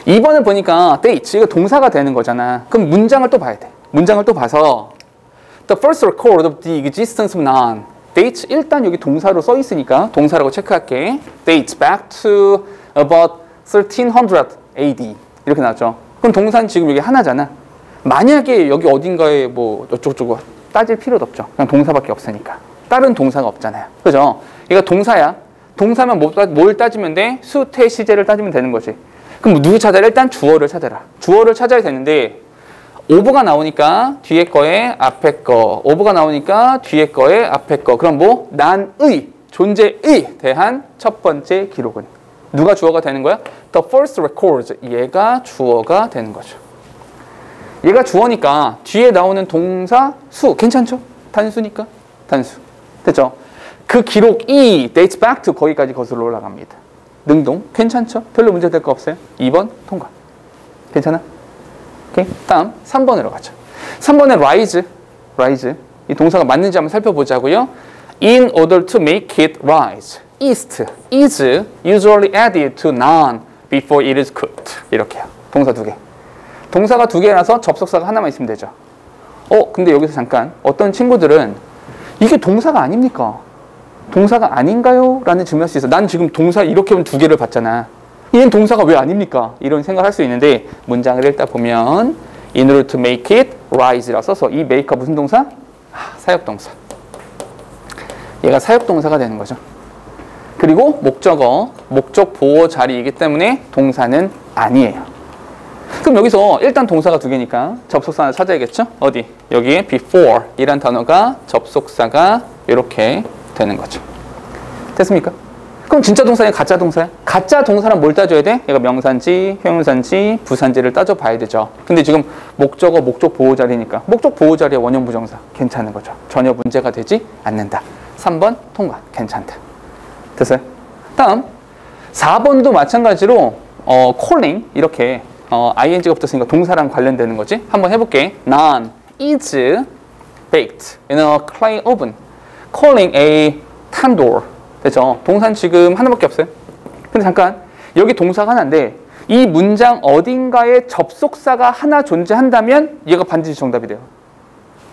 2번을 보니까 dates 이거 동사가 되는 거잖아. 그럼 문장을 또 봐야 돼. 문장을 또 봐서 The first record of the existence of none dates 일단 여기 동사로 써 있으니까 동사라고 체크할게. dates back to about 1300 AD 이렇게 나왔죠. 그럼 동사는 지금 여기 하나잖아. 만약에 여기 어딘가에 뭐 어쩌고저쩌고 따질 필요도 없죠. 그냥 동사밖에 없으니까. 다른 동사가 없잖아요. 그죠? 얘가 동사야. 동사면 뭘 따지면 돼? 수태 시제를 따지면 되는 거지. 그럼 누구 찾아라? 일단 주어를 찾아라. 주어를 찾아야 되는데 오브가 나오니까 뒤에 거에 앞에 거, 오브가 나오니까 뒤에 거에 앞에 거. 그럼 뭐? 난의, 존재의 대한 첫 번째 기록은 누가 주어가 되는 거야? The first records. 얘가 주어가 되는 거죠. 얘가 주어니까 뒤에 나오는 동사 수 괜찮죠? 단수니까 단수. 됐죠? 그 기록이 dates back to 거기까지 거슬러 올라갑니다. 능동 괜찮죠? 별로 문제될 거 없어요. 2번 통과. 괜찮아? 오케이. 다음 3번으로 가죠. 3번에 rise. 이 동사가 맞는지 한번 살펴보자고요. In order to make it rise. is usually added to noun before it is cooked. 이렇게요. 동사 2개. 동사가 2개라서 접속사가 하나만 있으면 되죠. 근데 여기서 잠깐 어떤 친구들은 이게 동사가 아닙니까? 동사가 아닌가요? 라는 질문할 수 있어. 난 지금 동사 이렇게 하면 2개를 봤잖아. 얘는 동사가 왜 아닙니까? 이런 생각할 수 있는데 문장을 읽다 보면 in order to make it rise라 써서 이 make가 무슨 동사? 사역동사. 얘가 사역동사가 되는 거죠. 그리고 목적어, 목적 보호 자리이기 때문에 동사는 아니에요. 그럼 여기서 일단 동사가 2개니까 접속사 하나 찾아야겠죠? 어디? 여기에 before 이란 단어가 접속사가 이렇게 되는 거죠. 됐습니까? 그럼 진짜 동사냐 가짜 동사야? 가짜 동사는 뭘 따져야 돼? 얘가 명사인지 형용사인지 부사인지를 따져봐야 되죠. 근데 지금 목적어 목적 보호 자리니까 목적 보호 자리의 원형 부정사 괜찮은 거죠. 전혀 문제가 되지 않는다. 3번 통과. 괜찮다. 됐어요? 다음 4번도 마찬가지로 calling 이렇게 ing가 붙었으니까 동사랑 관련되는 거지. 한번 해볼게. None is baked in a clay oven. Calling a tandoor. 됐죠? 동사는 지금 하나밖에 없어요. 근데 잠깐 여기 동사가 하나인데 이 문장 어딘가에 접속사가 하나 존재한다면 얘가 반드시 정답이 돼요.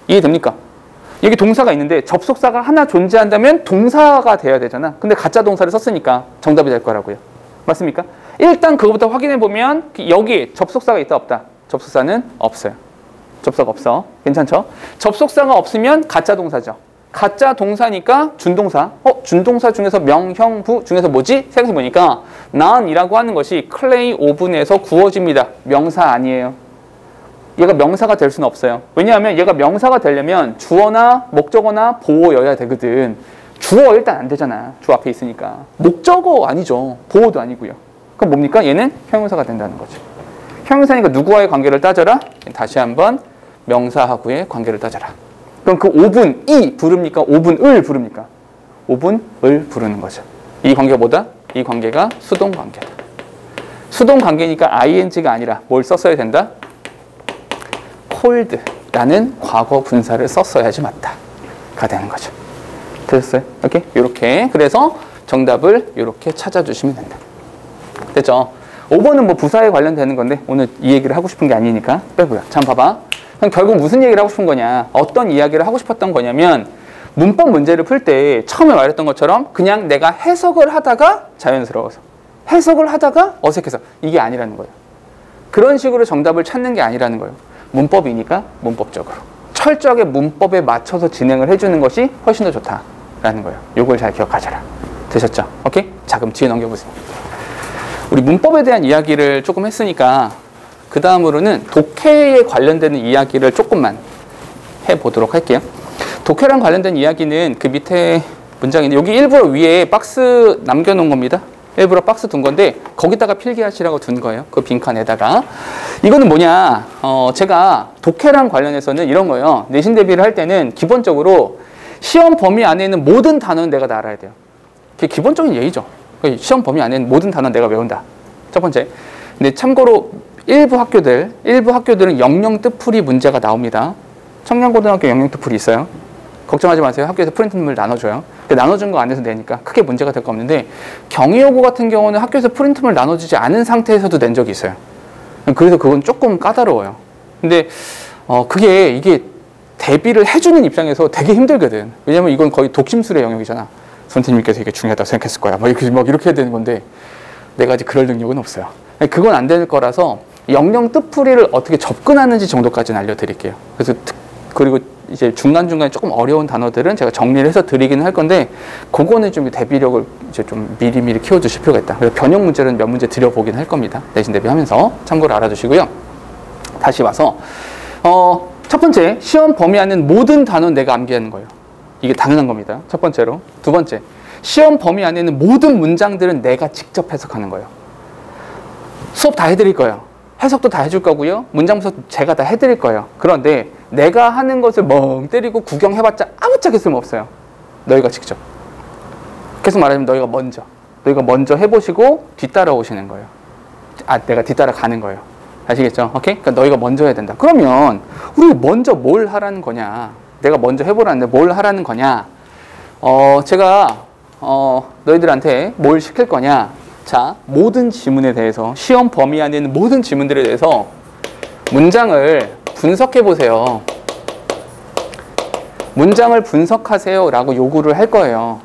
이해됩니까? 여기 동사가 있는데 접속사가 하나 존재한다면 동사가 돼야 되잖아. 근데 가짜 동사를 썼으니까 정답이 될 거라고요. 맞습니까? 일단 그거부터 확인해 보면 여기 접속사가 있다 없다? 접속사는 없어요. 접속사가 없어. 괜찮죠? 접속사가 없으면 가짜 동사죠. 가짜 동사니까 준동사. 준동사 중에서 명형부 중에서 뭐지? 생각해보니까 none이라고 하는 것이 클레이 오븐에서 구워집니다. 명사 아니에요. 얘가 명사가 될 수는 없어요. 왜냐하면 얘가 명사가 되려면 주어나 목적어나 보어여야 되거든. 주어 일단 안 되잖아. 주 앞에 있으니까. 목적어 아니죠. 보어도 아니고요. 그럼 뭡니까? 얘는 형용사가 된다는 거죠. 형용사니까 누구와의 관계를 따져라? 다시 한번 명사하고의 관계를 따져라. 그럼 그 오븐이 부릅니까? 오븐을 부릅니까? 오븐을 부르는 거죠. 이 관계가 뭐다? 이 관계가 수동 관계다. 수동 관계니까 ing가 아니라 뭘 썼어야 된다? cold라는 과거 분사를 썼어야지 맞다가 되는 거죠. 됐어요? 오케이? 요렇게. 그래서 정답을 요렇게 찾아주시면 된다. 됐죠? 5번은 뭐 부사에 관련되는 건데 오늘 이 얘기를 하고 싶은 게 아니니까 빼고요. 자, 봐봐. 그럼 결국 무슨 얘기를 하고 싶은 거냐? 어떤 이야기를 하고 싶었던 거냐면 문법 문제를 풀 때 처음에 말했던 것처럼 그냥 내가 해석을 하다가 자연스러워서 해석을 하다가 어색해서 이게 아니라는 거예요. 그런 식으로 정답을 찾는 게 아니라는 거예요. 문법이니까 문법적으로 철저하게 문법에 맞춰서 진행을 해주는 것이 훨씬 더 좋다라는 거예요. 요걸 잘 기억하셔라. 되셨죠? 오케이? 자, 그럼 뒤에 넘겨보세요. 우리 문법에 대한 이야기를 조금 했으니까 그 다음으로는 독해에 관련되는 이야기를 조금만 해보도록 할게요. 독해랑 관련된 이야기는 그 밑에 문장인데 여기 일부러 위에 박스 남겨놓은 겁니다. 일부러 박스 둔 건데 거기다가 필기하시라고 둔 거예요. 그 빈칸에다가. 이거는 뭐냐, 제가 독해랑 관련해서는 이런 거예요. 내신 대비를 할 때는 기본적으로 시험 범위 안에 있는 모든 단어는 내가 다 알아야 돼요. 그게 기본적인 예의죠. 시험 범위 안에 있는 모든 단어는 내가 외운다. 첫 번째. 근데 참고로 일부 학교들은 영영 뜻풀이 문제가 나옵니다. 청량고등학교 영영 뜻풀이 있어요. 걱정하지 마세요. 학교에서 프린트물 나눠줘요. 나눠준 거 안에서 내니까 크게 문제가 될 거 없는데 경희여고 같은 경우는 학교에서 프린트물 나눠주지 않은 상태에서도 낸 적이 있어요. 그래서 그건 조금 까다로워요. 근데 이게 대비를 해주는 입장에서 되게 힘들거든. 왜냐면 이건 거의 독심술의 영역이잖아. 선생님께서 이게 중요하다고 생각했을 거야. 막 이렇게 해야 되는 건데 내가 아직 그럴 능력은 없어요. 그건 안 될 거라서 영영 뜻풀이를 어떻게 접근하는지 정도까지는 알려드릴게요. 그래서 그리고 이제 중간중간에 조금 어려운 단어들은 제가 정리를 해서 드리기는 할 건데, 그거는 좀 대비력을 이제 좀 미리미리 키워두실 필요가 있다. 그래서 변형 문제는 몇 문제 드려보긴 할 겁니다. 내신 대비하면서 참고를 알아두시고요. 다시 와서, 첫 번째, 시험 범위 안에는 모든 단어는 내가 암기하는 거예요. 이게 당연한 겁니다. 첫 번째로. 두 번째, 시험 범위 안에는 모든 문장들은 내가 직접 해석하는 거예요. 수업 다 해드릴 거예요. 해석도 다 해줄 거고요. 문장 분석 제가 다 해드릴 거예요. 그런데 내가 하는 것을 멍 때리고 구경해봤자 아무짝에 쓸모없어요. 너희가 직접. 계속 말하자면 너희가 먼저 해보시고 뒤따라오시는 거예요. 내가 뒤따라 가는 거예요. 아시겠죠? 오케이? 그러니까 너희가 먼저 해야 된다. 그러면 우리 먼저 뭘 하라는 거냐? 내가 먼저 해보라는데 뭘 하라는 거냐? 제가 너희들한테 뭘 시킬 거냐? 자, 모든 지문에 대해서, 시험 범위 안에 있는 모든 지문들에 대해서 문장을 분석해 보세요. 문장을 분석하세요 라고 요구를 할 거예요.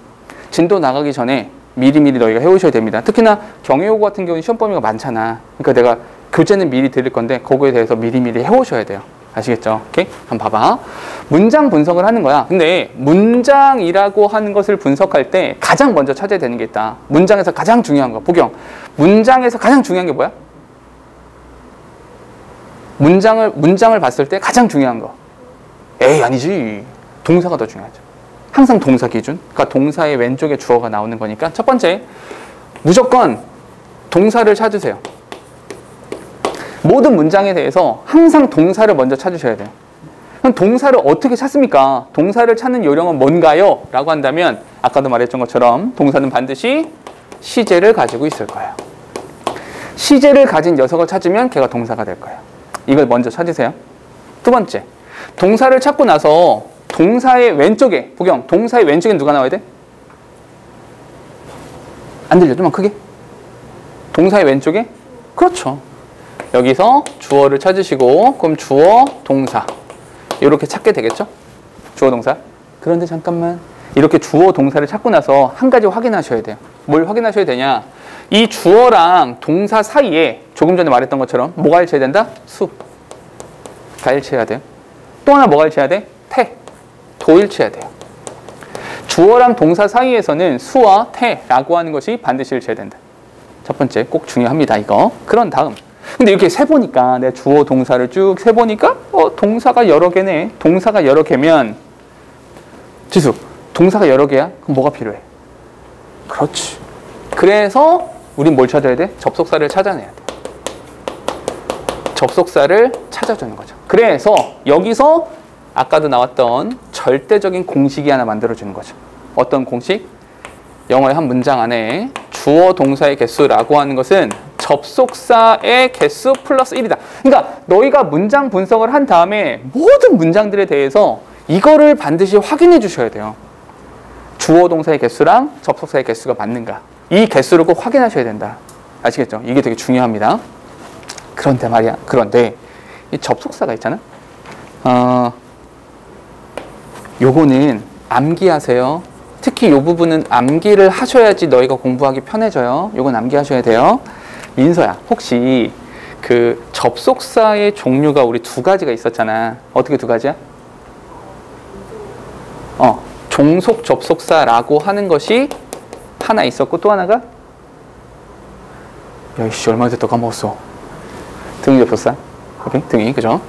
진도 나가기 전에 미리미리 너희가 해오셔야 됩니다. 특히나 경외요구 같은 경우는 시험 범위가 많잖아. 그러니까 내가 교재는 미리 드릴 건데 그거에 대해서 미리미리 해오셔야 돼요. 아시겠죠? 오케이? 한번 봐봐. 문장 분석을 하는 거야. 근데 문장이라고 하는 것을 분석할 때 가장 먼저 찾아야 되는 게 있다. 문장에서 가장 중요한 거. 보경. 문장에서 가장 중요한 게 뭐야? 문장을 봤을 때 가장 중요한 거. 에이, 아니지. 동사가 더 중요하죠. 항상 동사 기준. 그러니까 동사의 왼쪽에 주어가 나오는 거니까 첫 번째, 무조건 동사를 찾으세요. 모든 문장에 대해서 항상 동사를 먼저 찾으셔야 돼요. 그럼 동사를 어떻게 찾습니까? 동사를 찾는 요령은 뭔가요? 라고 한다면 아까도 말했던 것처럼 동사는 반드시 시제를 가지고 있을 거예요. 시제를 가진 녀석을 찾으면 걔가 동사가 될 거예요. 이걸 먼저 찾으세요. 두 번째, 동사를 찾고 나서 동사의 왼쪽에, 보경, 동사의 왼쪽에 누가 나와야 돼? 안 들려? 좀만 크게. 동사의 왼쪽에? 그렇죠. 여기서 주어를 찾으시고, 그럼 주어, 동사. 이렇게 찾게 되겠죠? 주어, 동사. 그런데 잠깐만. 이렇게 주어, 동사를 찾고 나서 한 가지 확인하셔야 돼요. 뭘 확인하셔야 되냐? 이 주어랑 동사 사이에 조금 전에 말했던 것처럼 뭐가 일치해야 된다? 수. 다 일치해야 돼요. 또 하나 뭐가 일치해야 돼? 태. 도 일치해야 돼요. 주어랑 동사 사이에서는 수와 태라고 하는 것이 반드시 일치해야 된다. 첫 번째, 꼭 중요합니다, 이거. 그런 다음. 근데 이렇게 세보니까, 내가 주어, 동사를 쭉 세보니까, 동사가 여러 개네. 동사가 여러 개면, 지수, 동사가 여러 개야? 그럼 뭐가 필요해? 그렇지. 그래서, 우린 뭘 찾아야 돼? 접속사를 찾아내야 돼. 접속사를 찾아주는 거죠. 그래서, 여기서, 아까도 나왔던 절대적인 공식이 하나 만들어주는 거죠. 어떤 공식? 영어의 한 문장 안에 주어, 동사의 개수라고 하는 것은 접속사의 개수 플러스 1이다. 그러니까 너희가 문장 분석을 한 다음에 모든 문장들에 대해서 이거를 반드시 확인해 주셔야 돼요. 주어, 동사의 개수랑 접속사의 개수가 맞는가. 이 개수를 꼭 확인하셔야 된다. 아시겠죠? 이게 되게 중요합니다. 그런데 말이야. 그런데 이 접속사가 있잖아. 요거는 암기하세요. 특히 이 부분은 암기를 하셔야지 너희가 공부하기 편해져요. 요건 암기하셔야 돼요. 민서야, 혹시 그 접속사의 종류가 우리 두 가지가 있었잖아. 어떻게 두 가지야? 종속 접속사라고 하는 것이 하나 있었고 또 하나가? 야이씨, 얼마 됐다 까먹었어. 등위 접속사. 오케이? 등위, 그죠?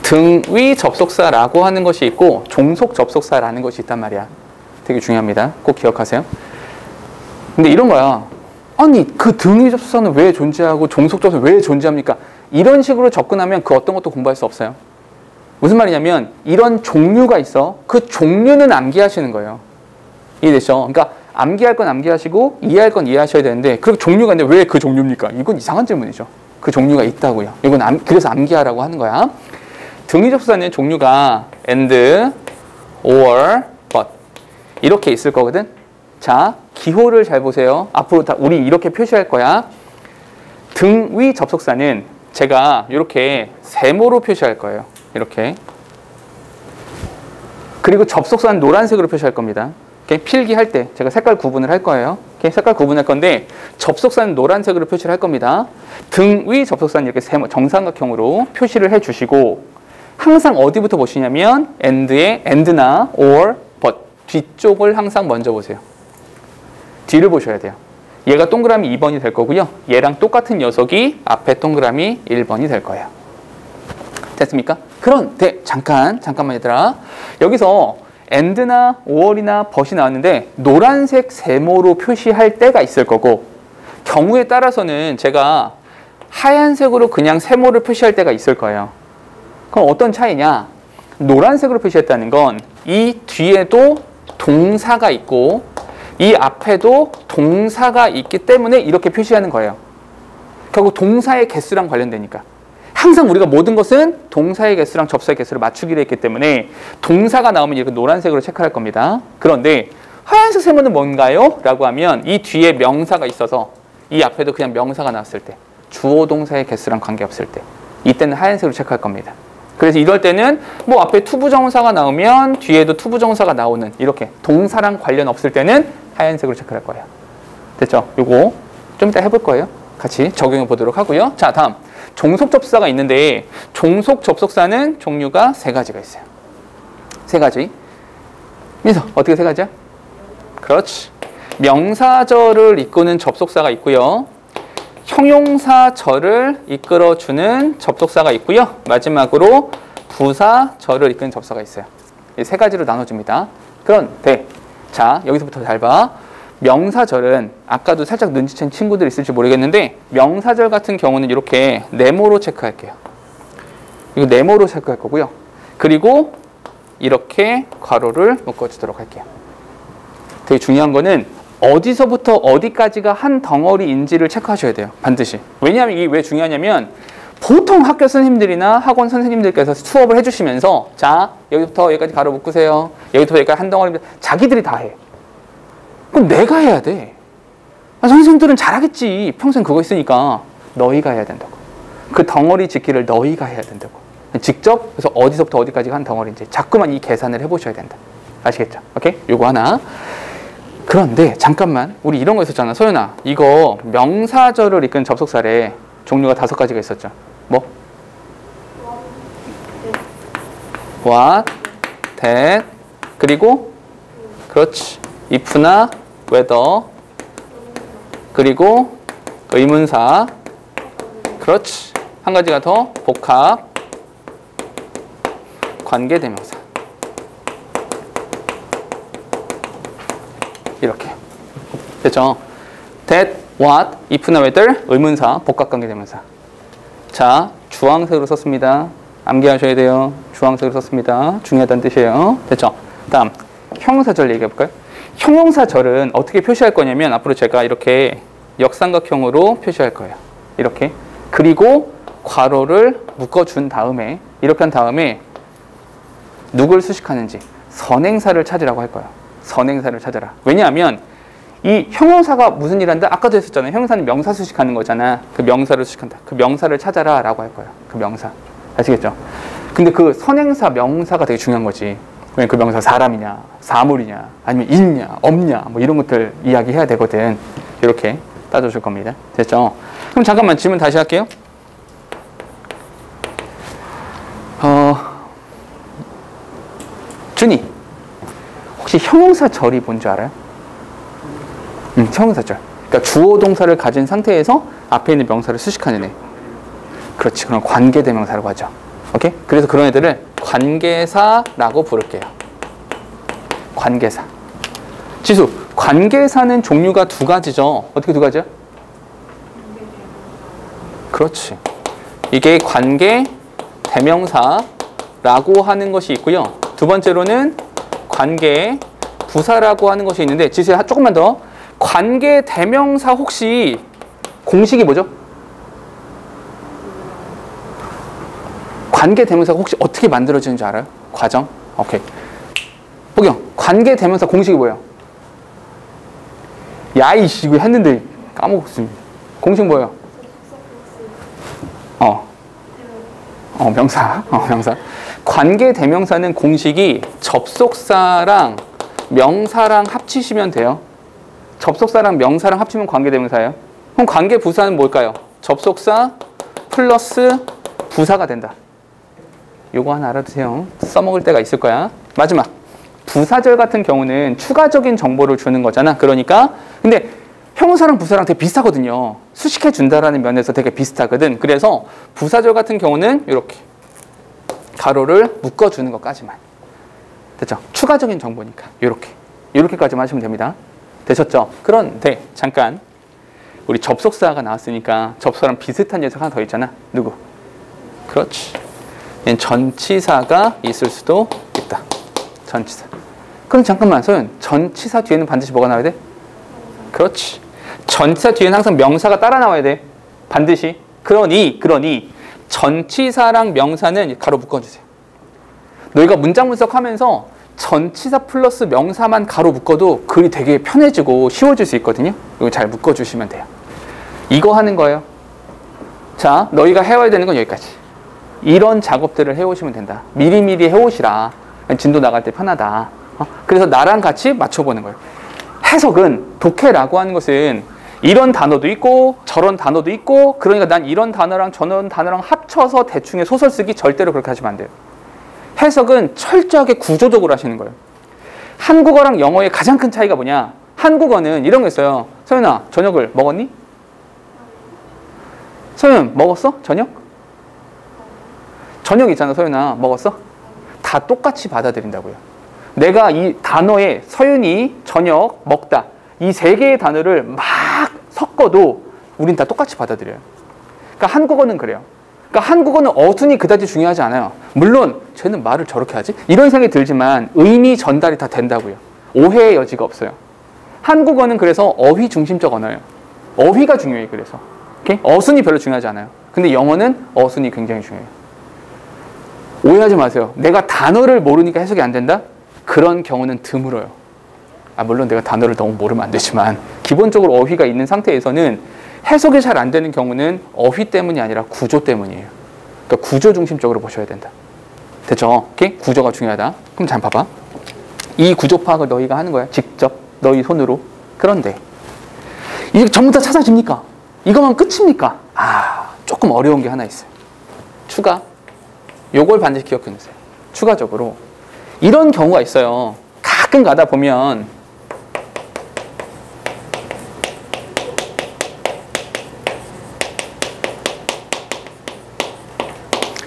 등위 접속사라고 하는 것이 있고 종속 접속사라는 것이 있단 말이야. 되게 중요합니다. 꼭 기억하세요. 근데 이런 거야. 아니, 그 등위 접속사는 왜 존재하고 종속 접속사는 왜 존재합니까? 이런 식으로 접근하면 그 어떤 것도 공부할 수 없어요. 무슨 말이냐면 이런 종류가 있어. 그 종류는 암기하시는 거예요. 이해되죠? 그러니까 암기할 건 암기하시고 이해할 건 이해하셔야 되는데 그 종류가 있는데 왜 그 종류입니까? 이건 이상한 질문이죠. 그 종류가 있다고요. 이건 그래서 암기하라고 하는 거야. 등위 접속사는 종류가 and, or, but 이렇게 있을 거거든. 자, 기호를 잘 보세요. 앞으로 다 우리 이렇게 표시할 거야. 등위 접속사는 제가 이렇게 세모로 표시할 거예요. 이렇게. 그리고 접속사는 노란색으로 표시할 겁니다. 이렇게 필기할 때 제가 색깔 구분을 할 거예요. 이렇게 색깔 구분할 건데 접속사는 노란색으로 표시를 할 겁니다. 등위 접속사는 이렇게 세모, 정삼각형으로 표시를 해주시고 항상 어디부터 보시냐면 and의 and나 or but 뒤쪽을 항상 먼저 보세요. 뒤를 보셔야 돼요. 얘가 동그라미 2번이 될 거고요. 얘랑 똑같은 녀석이 앞에 동그라미 1번이 될 거예요. 됐습니까? 그런데 잠깐만 얘들아. 여기서 and나 or이나 but이 나왔는데 노란색 세모로 표시할 때가 있을 거고 경우에 따라서는 제가 하얀색으로 그냥 세모를 표시할 때가 있을 거예요. 그럼 어떤 차이냐? 노란색으로 표시했다는 건 이 뒤에도 동사가 있고 이 앞에도 동사가 있기 때문에 이렇게 표시하는 거예요. 결국 동사의 개수랑 관련되니까. 항상 우리가 모든 것은 동사의 개수랑 접사의 개수를 맞추기로 했기 때문에 동사가 나오면 이렇게 노란색으로 체크할 겁니다. 그런데 하얀색 세모는 뭔가요? 라고 하면 이 뒤에 명사가 있어서 이 앞에도 그냥 명사가 나왔을 때 주어 동사의 개수랑 관계없을 때 이때는 하얀색으로 체크할 겁니다. 그래서 이럴 때는 뭐 앞에 투부정사가 나오면 뒤에도 투부정사가 나오는 이렇게 동사랑 관련 없을 때는 하얀색으로 체크할 거예요. 됐죠? 요거 좀 이따 해볼 거예요. 같이 적용해 보도록 하고요. 자, 다음 종속 접속사가 있는데 종속 접속사는 종류가 3가지가 있어요. 3가지. 민서 어떻게 3가지야? 그렇지. 명사절을 이끄는 접속사가 있고요. 형용사절을 이끌어주는 접속사가 있고요. 마지막으로 부사절을 이끄는 접속사가 있어요. 이 3가지로 나눠집니다. 그런데 자, 여기서부터 잘 봐. 명사절은 아까도 살짝 눈치챈 친구들 있을지 모르겠는데 명사절 같은 경우는 이렇게 네모로 체크할게요. 이거 네모로 체크할 거고요. 그리고 이렇게 괄호를 묶어주도록 할게요. 되게 중요한 거는 어디서부터 어디까지가 한 덩어리인지를 체크하셔야 돼요. 반드시. 왜냐하면 이게 왜 중요하냐면 보통 학교 선생님들이나 학원 선생님들께서 수업을 해주시면서 자, 여기부터 여기까지 가로 묶으세요. 여기부터 여기까지 한 덩어리 자기들이 다 해. 그럼 내가 해야 돼. 선생님들은 잘하겠지. 평생 그거 있으니까 너희가 해야 된다고. 그 덩어리 짓기를 너희가 해야 된다고. 직접 그래서 어디서부터 어디까지가 한 덩어리인지 자꾸만 이 계산을 해보셔야 된다. 아시겠죠? 오케이? 요거 하나. 그런데 잠깐만 우리 이런 거 있었잖아. 소연아 이거 명사절을 이끈 접속사래. 종류가 5가지가 있었죠. 뭐? what, that, 그리고 그렇지. if나 whether, 그리고 의문사. 그렇지. 한 가지가 더 복합 관계대명사. 이렇게 됐죠? that, what, if나 whether, 의문사, 복합관계대명사. 자, 주황색으로 썼습니다. 암기하셔야 돼요. 주황색으로 썼습니다. 중요하다는 뜻이에요. 됐죠? 다음 형용사절 얘기해 볼까요? 형용사절은 어떻게 표시할 거냐면 앞으로 제가 이렇게 역삼각형으로 표시할 거예요. 이렇게. 그리고 괄호를 묶어준 다음에 이렇게 한 다음에 누굴 수식하는지 선행사를 찾으라고 할 거예요. 선행사를 찾아라. 왜냐하면 이 형용사가 무슨 일 한다? 아까도 했었잖아요. 형용사는 명사 수식하는 거잖아. 그 명사를 수식한다. 그 명사를 찾아라 라고 할 거예요. 그 명사. 아시겠죠? 근데 그 선행사 명사가 되게 중요한 거지. 그 명사 사람이냐, 사물이냐, 아니면 있냐, 없냐, 뭐 이런 것들 이야기해야 되거든. 이렇게 따져줄 겁니다. 됐죠? 그럼 잠깐만 질문 다시 할게요. 준이, 혹시 형용사절이 뭔지 알아요? 형용사절. 그러니까 주어 동사를 가진 상태에서 앞에 있는 명사를 수식하는 애. 그렇지. 그럼 관계대명사라고 하죠. 오케이? 그래서 그런 애들을 관계사라고 부를게요. 관계사. 지수, 관계사는 종류가 2가지죠. 어떻게 2가지야? 그렇지. 이게 관계대명사라고 하는 것이 있고요. 2번째로는 관계부사라고 하는 것이 있는데 지수야 조금만 더. 관계대명사 혹시 공식이 뭐죠? 관계대명사가 혹시 어떻게 만들어지는지 알아요? 과정? 오케이. 보경, 관계대명사 공식이 뭐예요? 야이씨 이거 했는데 까먹었습니다. 공식 뭐예요? 명사. 명사. 관계대명사는 공식이 접속사랑 명사랑 합치시면 돼요. 접속사랑 명사랑 합치면 관계대명사예요. 그럼 관계부사는 뭘까요? 접속사 플러스 부사가 된다. 요거 하나 알아두세요. 써먹을 때가 있을 거야. 마지막. 부사절 같은 경우는 추가적인 정보를 주는 거잖아. 그러니까 근데 형용사랑 부사랑 되게 비슷하거든요. 수식해 준다라는 면에서 되게 비슷하거든. 그래서 부사절 같은 경우는 이렇게 가로를 묶어주는 것까지만. 됐죠? 추가적인 정보니까 이렇게까지만 하시면 됩니다. 되셨죠? 그런데 잠깐 우리 접속사가 나왔으니까 접속사랑 비슷한 녀석 하나 더 있잖아. 누구? 그렇지. 얘는 전치사가 있을 수도 있다. 전치사. 그럼 잠깐만 소연, 전치사 뒤에는 반드시 뭐가 나와야 돼? 그렇지. 전치사 뒤에는 항상 명사가 따라 나와야 돼. 반드시. 그러니 전치사랑 명사는 가로 묶어주세요. 너희가 문장 분석하면서 전치사 플러스 명사만 가로 묶어도 글이 되게 편해지고 쉬워질 수 있거든요. 이거 잘 묶어주시면 돼요. 이거 하는 거예요. 자, 너희가 해와야 되는 건 여기까지. 이런 작업들을 해오시면 된다. 미리미리 해오시라. 진도 나갈 때 편하다. 그래서 나랑 같이 맞춰보는 거예요. 해석은, 독해라고 하는 것은 이런 단어도 있고 저런 단어도 있고 그러니까 난 이런 단어랑 저런 단어랑 합쳐서 대충의 소설 쓰기 절대로 그렇게 하시면 안 돼요. 해석은 철저하게 구조적으로 하시는 거예요. 한국어랑 영어의 가장 큰 차이가 뭐냐? 한국어는 이런 거 있어요. 서윤아, 저녁을 먹었니? 서윤, 먹었어? 저녁? 저녁 있잖아, 서윤아. 먹었어? 다 똑같이 받아들인다고요. 내가 이 단어에 서윤이, 저녁, 먹다 이 세 개의 단어를 막 섞어도 우린 다 똑같이 받아들여요. 그러니까 한국어는 그래요. 그러니까 한국어는 어순이 그다지 중요하지 않아요. 물론 쟤는 말을 저렇게 하지? 이런 생각이 들지만 의미 전달이 다 된다고요. 오해의 여지가 없어요. 한국어는 그래서 어휘 중심적 언어예요. 어휘가 중요해요. 그래서 오케이? 어순이 별로 중요하지 않아요. 근데 영어는 어순이 굉장히 중요해요. 오해하지 마세요. 내가 단어를 모르니까 해석이 안 된다? 그런 경우는 드물어요. 물론 내가 단어를 너무 모르면 안 되지만 기본적으로 어휘가 있는 상태에서는 해석이 잘 안 되는 경우는 어휘 때문이 아니라 구조 때문이에요. 그러니까 구조 중심적으로 보셔야 된다. 됐죠? 오케이? 구조가 중요하다. 그럼 잘 봐봐. 이 구조 파악을 너희가 하는 거야. 직접 너희 손으로. 그런데 이게 전부 다 찾아집니까? 이것만 끝입니까? 조금 어려운 게 하나 있어요. 추가. 요걸 반드시 기억해 놓으세요. 추가적으로 이런 경우가 있어요. 가끔 가다 보면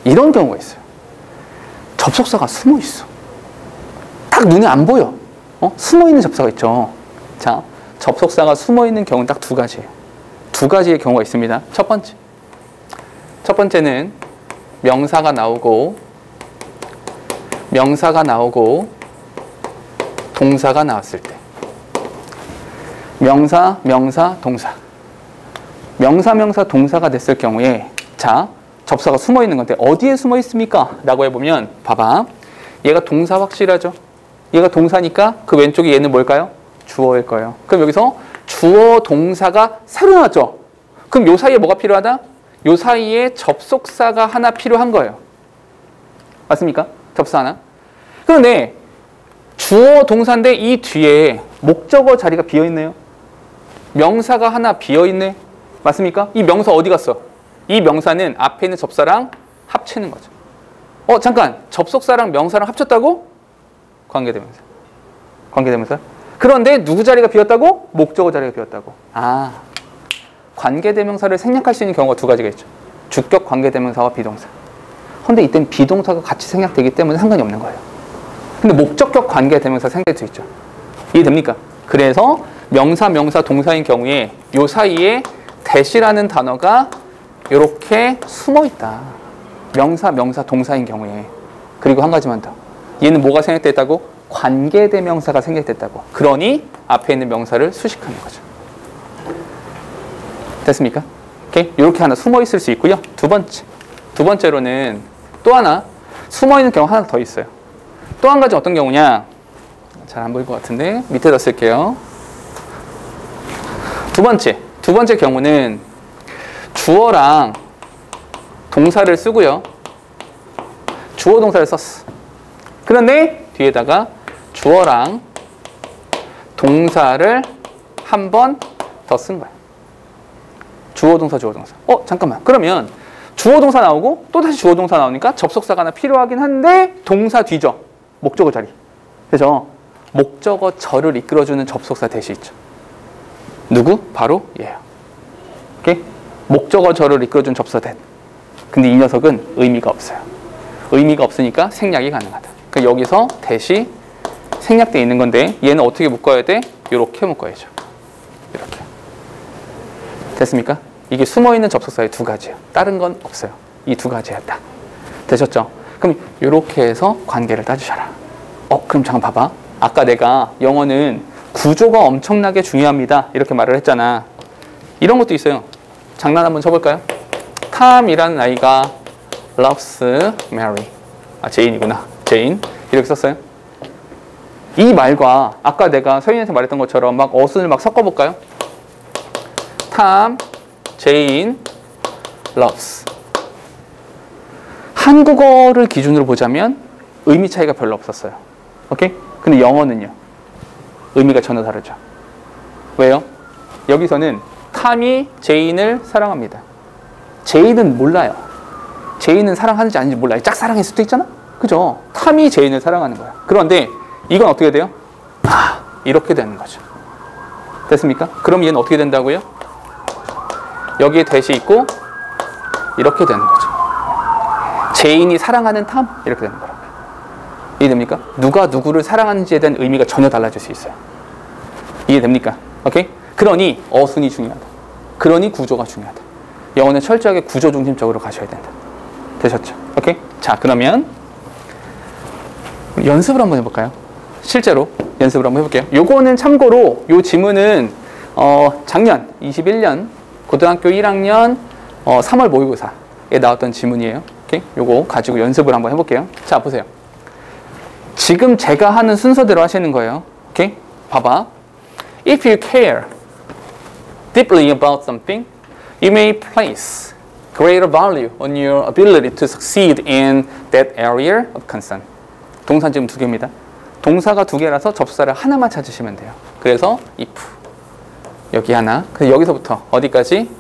이런 경우가 있어요. 접속사가 숨어 있어. 딱 눈에 안 보여. 숨어 있는 접속사가 있죠. 자, 접속사가 숨어 있는 경우는 딱 두 가지예요. 두 가지의 경우가 있습니다. 첫 번째는 명사가 나오고 동사가 나왔을 때. 명사, 동사. 명사, 동사가 됐을 경우에 자, 접사가 숨어 있는 건데 어디에 숨어 있습니까? 라고 해보면 봐봐. 얘가 동사 확실하죠? 얘가 동사니까 그 왼쪽에 얘는 뭘까요? 주어일 거예요. 그럼 여기서 주어, 동사가 새로 나왔죠? 그럼 요 사이에 뭐가 필요하다? 요 사이에 접속사가 하나 필요한 거예요. 맞습니까? 접사 하나. 그런데 주어, 동사인데 이 뒤에 목적어 자리가 비어있네요. 명사가 하나 비어있네. 맞습니까? 이 명사 어디 갔어? 이 명사는 앞에 있는 접사랑 합치는 거죠. 잠깐. 접속사랑 명사랑 합쳤다고? 관계대명사. 그런데 누구 자리가 비었다고? 목적어 자리가 비었다고. 관계대명사를 생략할 수 있는 경우가 두 가지가 있죠. 주격 관계대명사와 비동사. 근데 이땐 비동사가 같이 생략되기 때문에 상관이 없는 거예요. 근데 목적격 관계대명사 생략될 수 있죠. 이해됩니까? 그래서 명사, 동사인 경우에 요 사이에 대시라는 단어가 이렇게 숨어 있다. 명사, 동사인 경우에. 그리고 한 가지만 더. 얘는 뭐가 생략됐다고? 관계대명사가 생략됐다고. 그러니 앞에 있는 명사를 수식하는 거죠. 됐습니까? 오케이? 이렇게 하나 숨어 있을 수 있고요. 두 번째로는 또 하나 숨어 있는 경우 하나 더 있어요. 또 한 가지 어떤 경우냐? 잘 안 보일 것 같은데 밑에다 쓸게요. 두 번째 경우는 주어랑 동사를 쓰고요. 주어 동사를 썼어. 그런데 뒤에다가 주어랑 동사를 한 번 더 쓴 거야. 주어 동사. 잠깐만. 그러면 주어 동사 나오고 또 다시 주어 동사 나오니까 접속사가 하나 필요하긴 한데 동사 뒤죠. 목적어 자리. 그죠? 목적어 절을 이끌어주는 접속사 대시 있죠. 누구? 바로 얘예요. 오케이? 목적어 절을 이끌어주는 접속사 대. 근데 이 녀석은 의미가 없어요. 의미가 없으니까 생략이 가능하다. 그러니까 여기서 대시 생략되어 있는 건데 얘는 어떻게 묶어야 돼? 이렇게 묶어야죠. 이렇게. 됐습니까? 이게 숨어있는 접속사의 두 가지예요. 다른 건 없어요. 이 두 가지였다. 되셨죠? 그럼 이렇게 해서 관계를 따주셔라. 그럼 잠깐 봐봐. 아까 내가 영어는 구조가 엄청나게 중요합니다. 이렇게 말을 했잖아. 이런 것도 있어요. 장난 한번 쳐볼까요? 탐이라는 아이가 loves Mary. 제인이구나. 제인. 이렇게 썼어요. 이 말과 아까 내가 서인한테 말했던 것처럼 막 어순을 막 섞어볼까요? 탐, 제인, loves. 한국어를 기준으로 보자면 의미 차이가 별로 없었어요. 오케이? 근데 영어는요. 의미가 전혀 다르죠. 왜요? 여기서는 탐이 제인을 사랑합니다. 제인은 몰라요. 제인은 사랑하는지 아닌지 몰라요. 짝사랑일 수도 있잖아? 그죠? 탐이 제인을 사랑하는 거야. 그런데 이건 어떻게 돼요? 이렇게 되는 거죠. 됐습니까? 그럼 얘는 어떻게 된다고요? 여기에 대시 있고 이렇게 되는 거죠. 제인이 사랑하는 탐? 이렇게 되는 거라고요. 이해됩니까? 누가 누구를 사랑하는지에 대한 의미가 전혀 달라질 수 있어요. 이해됩니까? 오케이? 그러니 어순이 중요하다. 그러니 구조가 중요하다. 영어는 철저하게 구조 중심적으로 가셔야 된다. 되셨죠? 오케이? 자, 그러면 연습을 한번 해볼까요? 실제로 연습을 한번 해볼게요. 요거는 참고로 요 지문은 작년 21년 고등학교 1학년 3월 모의고사에 나왔던 지문이에요. 오케이? 요거 가지고 연습을 한번 해볼게요. 자, 보세요. 지금 제가 하는 순서대로 하시는 거예요. 오케이? 봐봐. If you care deeply about something, you may place greater value on your ability to succeed in that area of concern. 동사 지금 두 개입니다. 동사가 두 개라서 접수사를 하나만 찾으시면 돼요. 그래서 if 여기 하나. 그래서 여기서부터 어디까지?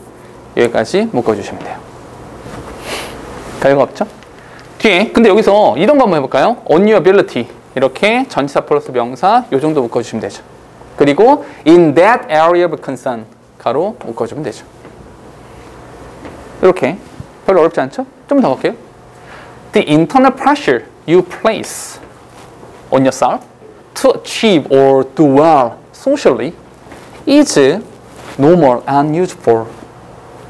여기까지 묶어주시면 돼요. 별거 없죠? 뒤에 근데 여기서 이런 거 한번 해볼까요? On your ability 이렇게 전치사 플러스 명사 요 정도 묶어주시면 되죠. 그리고 in that area of concern 가로 묶어주면 되죠. 이렇게 별로 어렵지 않죠? 좀 더 갈게요. The internal pressure you place on yourself to achieve or do well socially is normal and useful.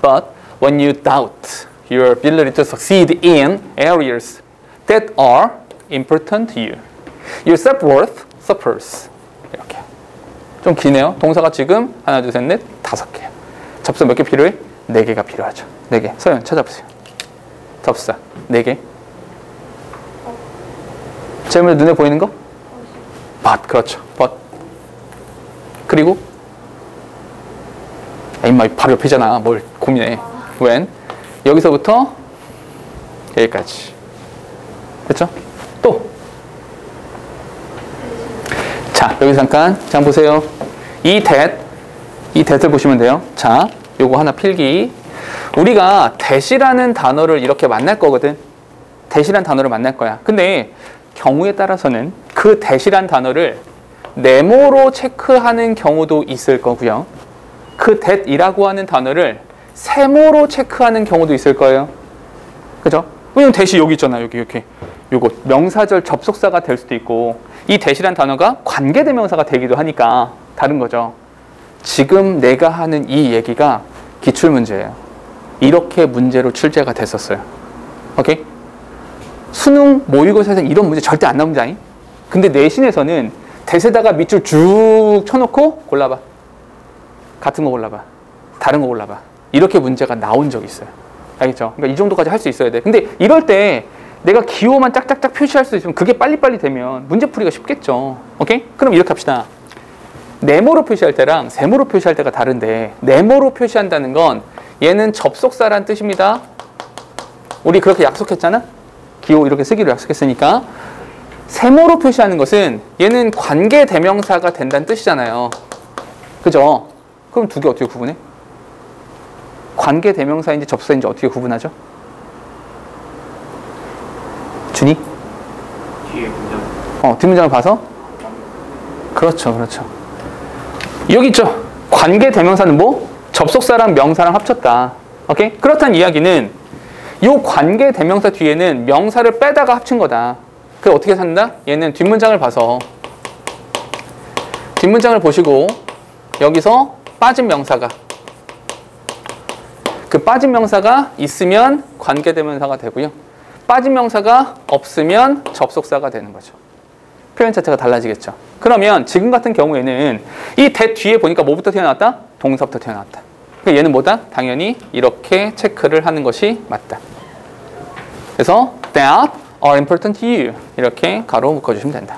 But when you doubt your ability to succeed in areas that are important to you, your self-worth suffers. 이렇게. 좀 기네요. 동사가 지금 하나, 둘, 셋, 넷, 5개. 접수 몇 개 필요해? 4개가 필요하죠. 4개. 서연 찾아보세요. 접수사 4개. 제일 먼저 눈에 보이는 거? but. 그렇죠. but. 그리고 임마 바로 옆이잖아. 뭘 고민해. when. 여기서부터 여기까지. 됐죠? 또. 자, 여기 잠깐 보세요. 이 that을 보시면 돼요. 자, 요거 하나 필기. 우리가 that이라는 단어를 이렇게 만날 거거든. that이라는 단어를 만날 거야. 근데 경우에 따라서는 그 that이라는 단어를 네모로 체크하는 경우도 있을 거고요. 그 that이라고 하는 단어를 세모로 체크하는 경우도 있을 거예요. 그죠? 왜냐면 that이 여기 있잖아요. 여기 이렇게. 요거 명사절 접속사가 될 수도 있고 이 that이란 단어가 관계대명사가 되기도 하니까 다른 거죠. 지금 내가 하는 이 얘기가 기출문제예요. 이렇게 문제로 출제가 됐었어요. 오케이? 수능 모의고사에서 이런 문제 절대 안 나옵니다. 근데 내신에서는 that에다가 밑줄 쭉 쳐놓고 골라봐. 같은 거 골라봐. 다른 거 골라봐. 이렇게 문제가 나온 적이 있어요. 알겠죠? 그러니까 이 정도까지 할 수 있어야 돼. 근데 이럴 때 내가 기호만 짝짝짝 표시할 수 있으면 그게 빨리빨리 되면 문제풀이가 쉽겠죠. 오케이? 그럼 이렇게 합시다. 네모로 표시할 때랑 세모로 표시할 때가 다른데 네모로 표시한다는 건 얘는 접속사란 뜻입니다. 우리 그렇게 약속했잖아? 기호 이렇게 쓰기로 약속했으니까. 세모로 표시하는 것은 얘는 관계대명사가 된다는 뜻이잖아요. 그죠? 그럼 두 개 어떻게 구분해? 관계대명사인지 접속사인지 어떻게 구분하죠? 준이? 뒤에 문장. 뒷문장을 봐서? 그렇죠, 그렇죠. 여기 있죠. 관계 대명사는 뭐? 접속사랑 명사랑 합쳤다. 오케이? 그렇다는 이야기는 이 관계 대명사 뒤에는 명사를 빼다가 합친 거다. 그래 어떻게 산다? 얘는 뒷문장을 봐서 뒷문장을 보시고 여기서 빠진 명사가 그 빠진 명사가 있으면 관계 대명사가 되고요. 빠진 명사가 없으면 접속사가 되는 거죠. 표현 자체가 달라지겠죠. 그러면 지금 같은 경우에는 이 that 뒤에 보니까 뭐부터 튀어나왔다? 동사부터 튀어나왔다. 그러니까 얘는 뭐다? 당연히 이렇게 체크를 하는 것이 맞다. 그래서 that are important to you 이렇게 가로 묶어주시면 된다.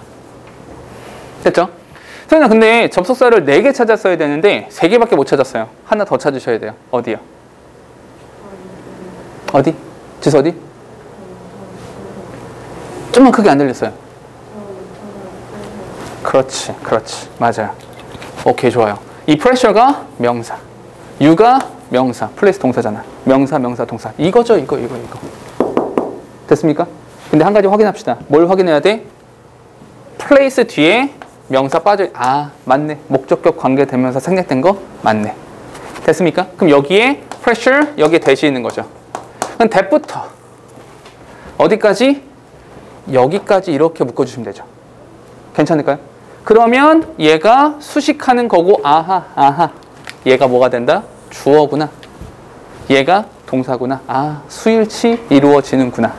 됐죠? 선생님 근데 접속사를 4개 찾았어야 되는데 3개밖에 못 찾았어요. 하나 더 찾으셔야 돼요. 어디요? 어디? 지수 어디? 좀만 크게 안 들렸어요. 그렇지, 그렇지. 맞아요. 오케이, 좋아요. 이 pressure가 명사, you가 명사, place 동사잖아. 명사, 명사, 동사. 이거죠, 이거. 됐습니까? 근데 한 가지 확인합시다. 뭘 확인해야 돼? place 뒤에 명사 빠져. 맞네. 목적격 관계 대명사 생략된 거 맞네. 됐습니까? 그럼 여기에 pressure, 여기에 대시 있는 거죠. 그럼 that부터 어디까지? 여기까지 이렇게 묶어주시면 되죠. 괜찮을까요? 그러면 얘가 수식하는 거고 아하 얘가 뭐가 된다? 주어구나. 얘가 동사구나. 수일치 이루어지는구나.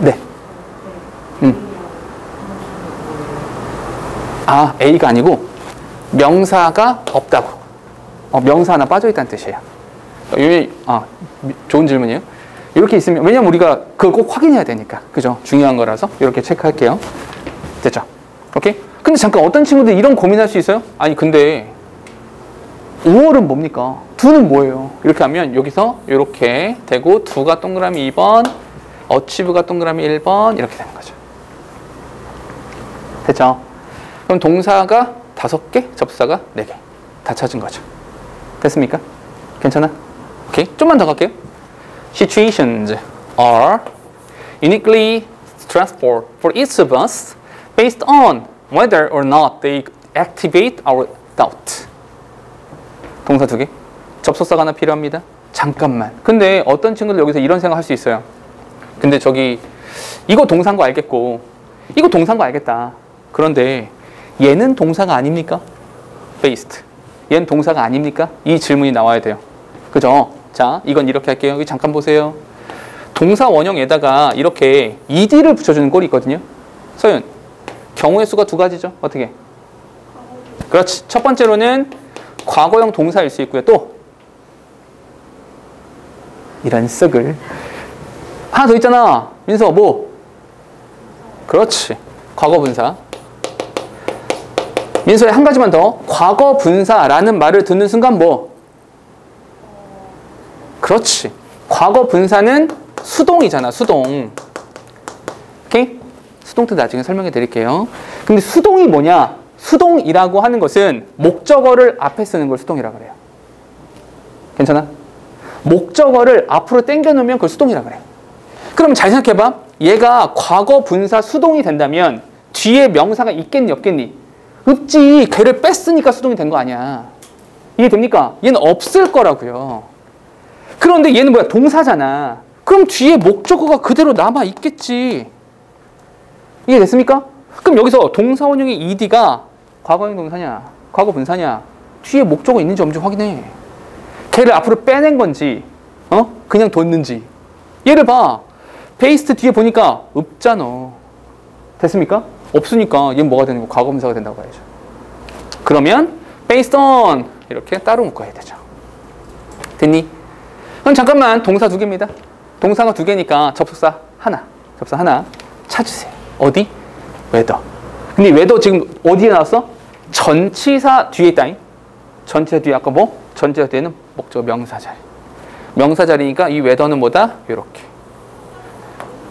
네. A가 아니고 명사가 없다고. 명사 하나 빠져있다는 뜻이에요. 좋은 질문이에요. 이렇게 있으면 왜냐면 우리가 그걸 꼭 확인해야 되니까. 그죠? 중요한 거라서 이렇게 체크할게요. 됐죠? 오케이? 근데 잠깐 어떤 친구들이 이런 고민할 수 있어요? 아니 근데 5월은 뭡니까? do는 뭐예요? 이렇게 하면 여기서 이렇게 되고 do가 동그라미 2번 achieve가 동그라미 1번 이렇게 되는 거죠. 됐죠? 그럼 동사가 5개, 접사가 4개 다 찾은 거죠. 됐습니까? 괜찮아? 오케이? 좀만 더 갈게요. Situations are uniquely stressful for each of us based on whether or not they activate our doubt. 동사 2개. 접속사가 하나 필요합니다. 잠깐만. 근데 어떤 친구들 여기서 이런 생각 할 수 있어요. 근데 저기 이거 동사인 거 알겠고 이거 동사인 거 알겠다. 그런데 얘는 동사가 아닙니까? based. 얘는 동사가 아닙니까? 이 질문이 나와야 돼요. 그죠? 자, 이건 이렇게 할게요. 여기 잠깐 보세요. 동사 원형에다가 이렇게 ed를 붙여주는 꼴이 있거든요. 서윤, 경우의 수가 2가지죠. 어떻게? 그렇지. 첫 번째로는 과거형 동사일 수 있고요. 또 이런 쓱을 하나 더 있잖아. 민서 뭐? 그렇지. 과거 분사. 민서의 한 가지만 더. 과거 분사라는 말을 듣는 순간 뭐? 그렇지. 과거 분사는 수동이잖아. 수동. 오케이? 수동 뜻 나중에 설명해 드릴게요. 근데 수동이 뭐냐? 수동이라고 하는 것은 목적어를 앞에 쓰는 걸 수동이라고 그래요. 괜찮아? 목적어를 앞으로 당겨 놓으면 그걸 수동이라고 그래요. 그럼 잘 생각해봐. 얘가 과거 분사 수동이 된다면 뒤에 명사가 있겠니 없겠니? 없지. 걔를 뺐으니까 수동이 된 거 아니야. 이해됩니까? 얘는 없을 거라고요. 그런데 얘는 뭐야? 동사잖아. 그럼 뒤에 목적어가 그대로 남아 있겠지. 이해됐습니까? 그럼 여기서 동사 원형의 ed가 과거형 동사냐, 과거 분사냐, 뒤에 목적어 있는지 없는지 확인해. 걔를 앞으로 빼낸 건지, 그냥 뒀는지. 얘를 봐. 베이스트 뒤에 보니까 없잖아. 됐습니까? 없으니까 얘는 뭐가 되는 거? 과거 분사가 된다고 봐야죠. 그러면 based on 이렇게 따로 묶어야 되죠. 됐니? 그럼 잠깐만 동사 2개입니다. 동사가 2개니까 접속사 하나 찾으세요. 어디? whether. 근데 whether 지금 어디에 나왔어? 전치사 뒤에 있다잉. 전치사 뒤에 아까 뭐? 전치사 뒤에는 목적 명사 자리. 명사 자리니까 이 whether는 뭐다?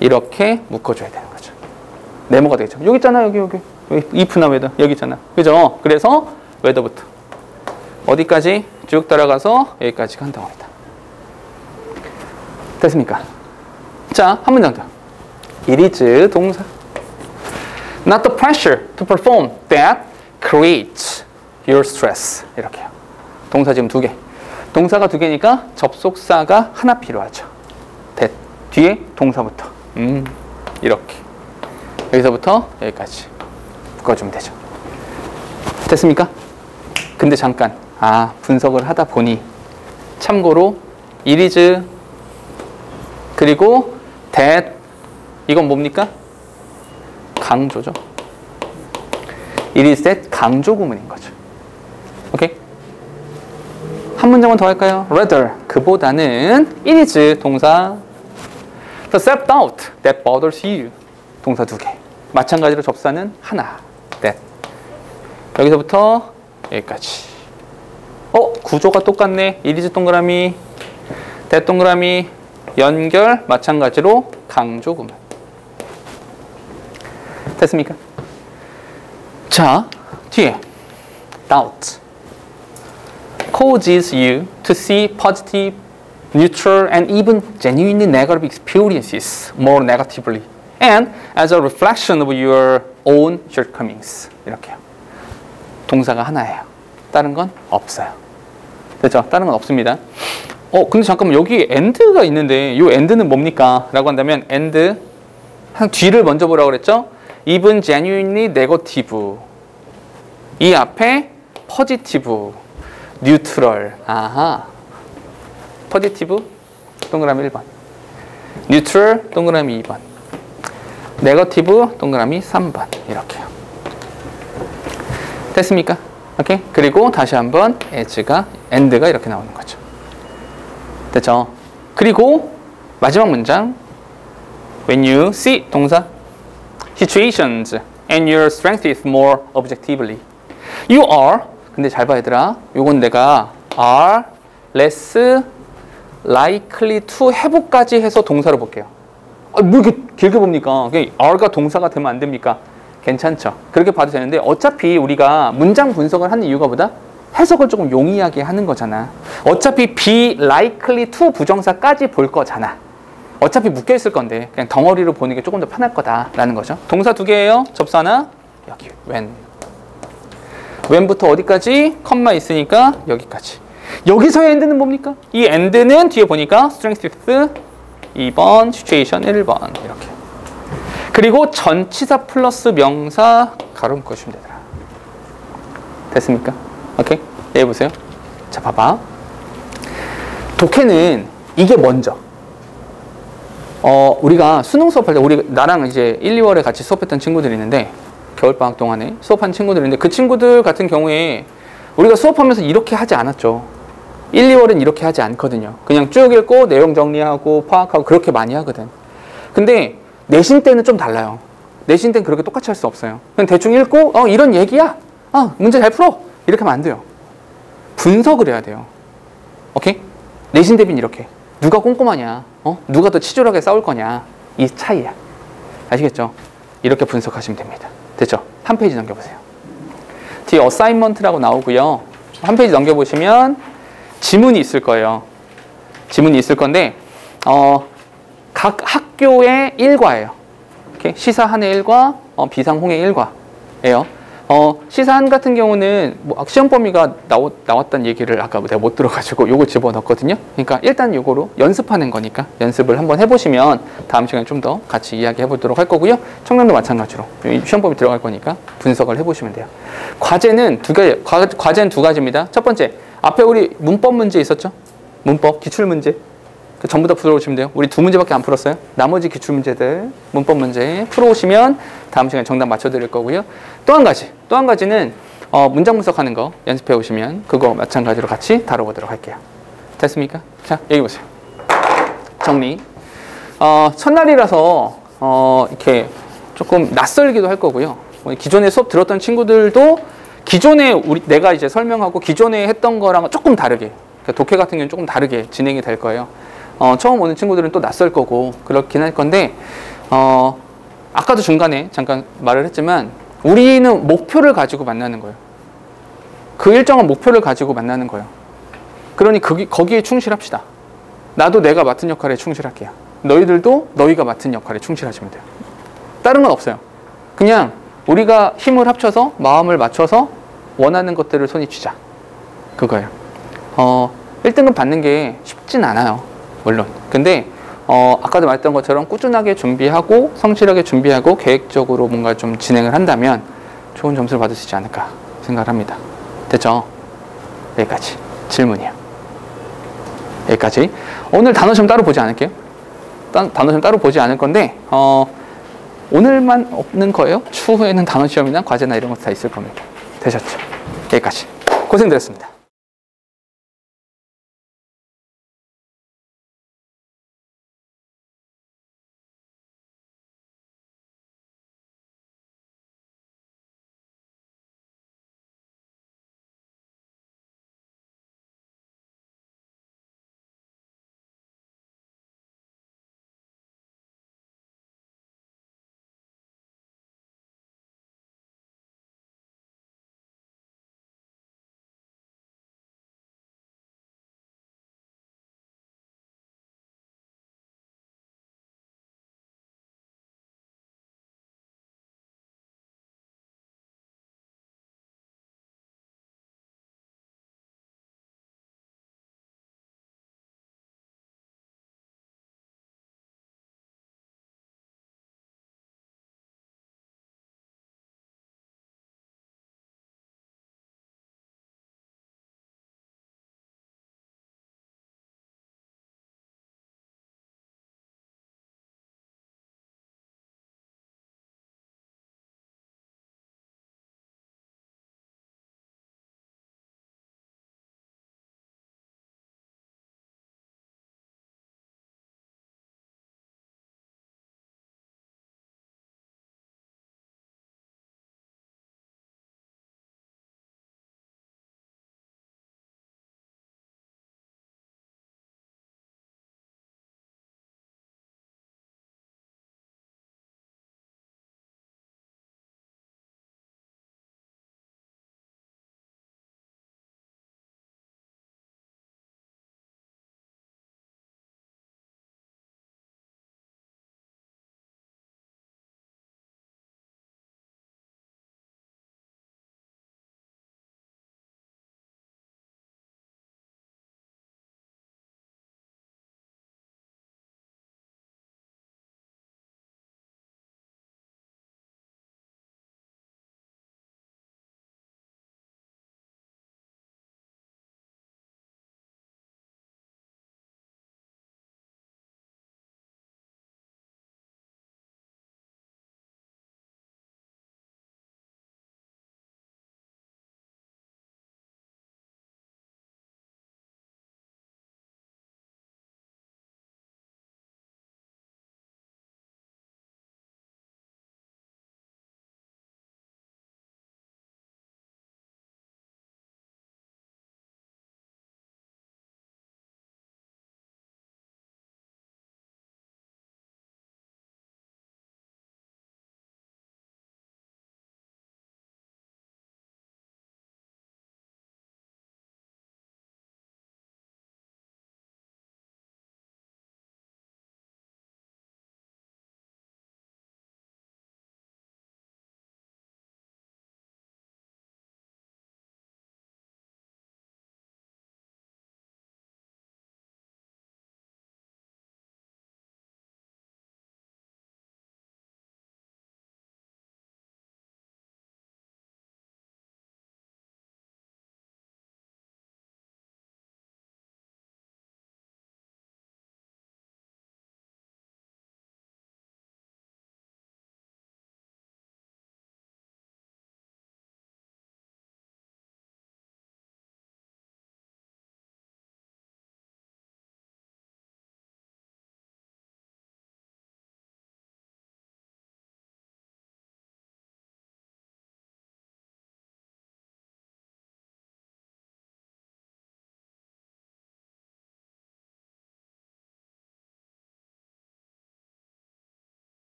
이렇게 묶어줘야 되는 거죠. 네모가 되겠죠. 여기 있잖아. 여기 if나 whether 여기 있잖아. 그죠? 그래서 whether부터 어디까지 쭉 따라가서 여기까지가 한덩어리다. 됐습니까? 자, 한 문장 더. It is 동사. Not the pressure to perform that creates your stress. 이렇게요. 동사 지금 2개. 동사가 2개니까 접속사가 하나 필요하죠. that. 뒤에 동사부터. 이렇게. 여기서부터 여기까지 묶어주면 되죠. 됐습니까? 근데 잠깐. 분석을 하다 보니 참고로 it is 그리고 that 이건 뭡니까? 강조죠. It is that 강조 구문인 거죠. 오케이? 한 문장만 더 할까요? Rather 그보다는 it is 동사 The self-doubt that bothers you 동사 2개. 마찬가지로 접사는 하나. that. 여기서부터 여기까지. 구조가 똑같네. it is 동그라미 that 동그라미 연결 마찬가지로 강조 구문. 됐습니까? 자, 뒤에 doubt causes you to see positive, neutral, and even genuinely negative experiences more negatively and as a reflection of your own shortcomings. 이렇게요. 동사가 하나예요. 다른 건 없어요. 됐죠? 다른 건 없습니다. 근데 잠깐만 여기 and가 있는데 이 and는 뭡니까? 라고 한다면 and 한 뒤를 먼저 보라고 그랬죠? even genuinely negative 이 앞에 positive, neutral positive 동그라미 1번 neutral 동그라미 2번 negative 동그라미 3번 이렇게요. 됐습니까? 오케이? 그리고 다시 한번 as가 and가 이렇게 나오는 거죠. 됐죠? 그리고 마지막 문장 when you see 동사 situations and your strength is more objectively you are 근데 잘 봐 얘들아 요건 내가 are less likely to have까지 해서 동사로 볼게요. 뭐 이렇게 길게 봅니까? are가 동사가 되면 안 됩니까? 괜찮죠? 그렇게 봐도 되는데 어차피 우리가 문장 분석을 하는 이유가 뭐다? 해석을 조금 용이하게 하는 거잖아. 어차피 be likely to 부정사까지 볼 거잖아. 어차피 묶여있을 건데 그냥 덩어리로 보는 게 조금 더 편할 거다라는 거죠. 동사 2개예요. 접수 하나. 여기 when. when부터 어디까지? 컴마 있으니까 여기까지. 여기서의 and는 뭡니까? 이 and는 뒤에 보니까 strength with 2번, situation 1번 이렇게. 그리고 전치사 플러스 명사 가로 묶어주시면 되더라. 됐습니까? 오케이? 여기 보세요. 자, 봐봐. 독해는 이게 먼저. 우리가 수능 수업할 때 나랑 이제 1, 2월에 같이 수업했던 친구들이 있는데 겨울방학 동안에 수업한 친구들이 있는데 그 친구들 같은 경우에 우리가 수업하면서 이렇게 하지 않았죠. 1, 2월은 이렇게 하지 않거든요. 그냥 쭉 읽고 내용 정리하고 파악하고 그렇게 많이 하거든. 근데 내신 때는 좀 달라요. 내신 때는 그렇게 똑같이 할 수 없어요. 그냥 대충 읽고 이런 얘기야. 문제 잘 풀어. 이렇게 하면 안 돼요. 분석을 해야 돼요. 오케이? 내신 대비는 이렇게. 누가 꼼꼼하냐? 누가 더 치졸하게 싸울 거냐? 이 차이야. 아시겠죠? 이렇게 분석하시면 됩니다. 됐죠? 한 페이지 넘겨보세요. 뒤에 어사인먼트라고 나오고요. 한 페이지 넘겨보시면 지문이 있을 거예요. 지문이 있을 건데 각 학교의 일과예요. 이렇게 시사한의 일과, 비상홍의 일과예요. 시사한 같은 경우는 뭐 시험 범위가 나왔다는 얘기를 아까 내가 못 들어가지고 요거 집어넣었거든요. 그러니까 일단 요거로 연습하는 거니까 연습을 한번 해보시면 다음 시간에 좀 더 같이 이야기해 보도록 할 거고요. 청량도 마찬가지로 시험 범위 들어갈 거니까 분석을 해보시면 돼요. 과제는 과제는 2가지입니다. 첫 번째, 앞에 우리 문법 문제 있었죠? 문법, 기출문제. 전부 다 풀어오시면 돼요. 우리 2문제밖에 안 풀었어요. 나머지 기출문제들, 문법 문제 풀어오시면 다음 시간에 정답 맞춰드릴 거고요. 또 한 가지는 문장 분석하는 거 연습해 오시면 그거 마찬가지로 같이 다뤄보도록 할게요. 됐습니까? 자, 여기 보세요. 정리. 첫날이라서 이렇게 조금 낯설기도 할 거고요. 기존에 수업 들었던 친구들도 기존에 내가 이제 설명하고 기존에 했던 거랑 조금 다르게, 그러니까 독해 같은 경우는 조금 다르게 진행이 될 거예요. 처음 오는 친구들은 또 낯설 거고 그렇긴 할 건데 아까도 중간에 잠깐 말을 했지만 우리는 목표를 가지고 만나는 거예요. 그 일정한 목표를 가지고 만나는 거예요. 그러니 거기에 충실합시다. 나도 내가 맡은 역할에 충실할게요. 너희들도 너희가 맡은 역할에 충실하시면 돼요. 다른 건 없어요. 그냥 우리가 힘을 합쳐서 마음을 맞춰서 원하는 것들을 손에 쥐자. 그거예요. 1등급 받는 게 쉽진 않아요. 물론. 근데 아까도 말했던 것처럼 꾸준하게 준비하고 성실하게 준비하고 계획적으로 뭔가 좀 진행을 한다면 좋은 점수를 받을 수 있지 않을까 생각을 합니다. 됐죠? 여기까지. 질문이요. 여기까지. 오늘 단어시험 따로 보지 않을게요. 단어시험 따로 보지 않을 건데 오늘만 없는 거예요. 추후에는 단어시험이나 과제나 이런 거 다 있을 겁니다. 되셨죠? 여기까지. 고생드렸습니다.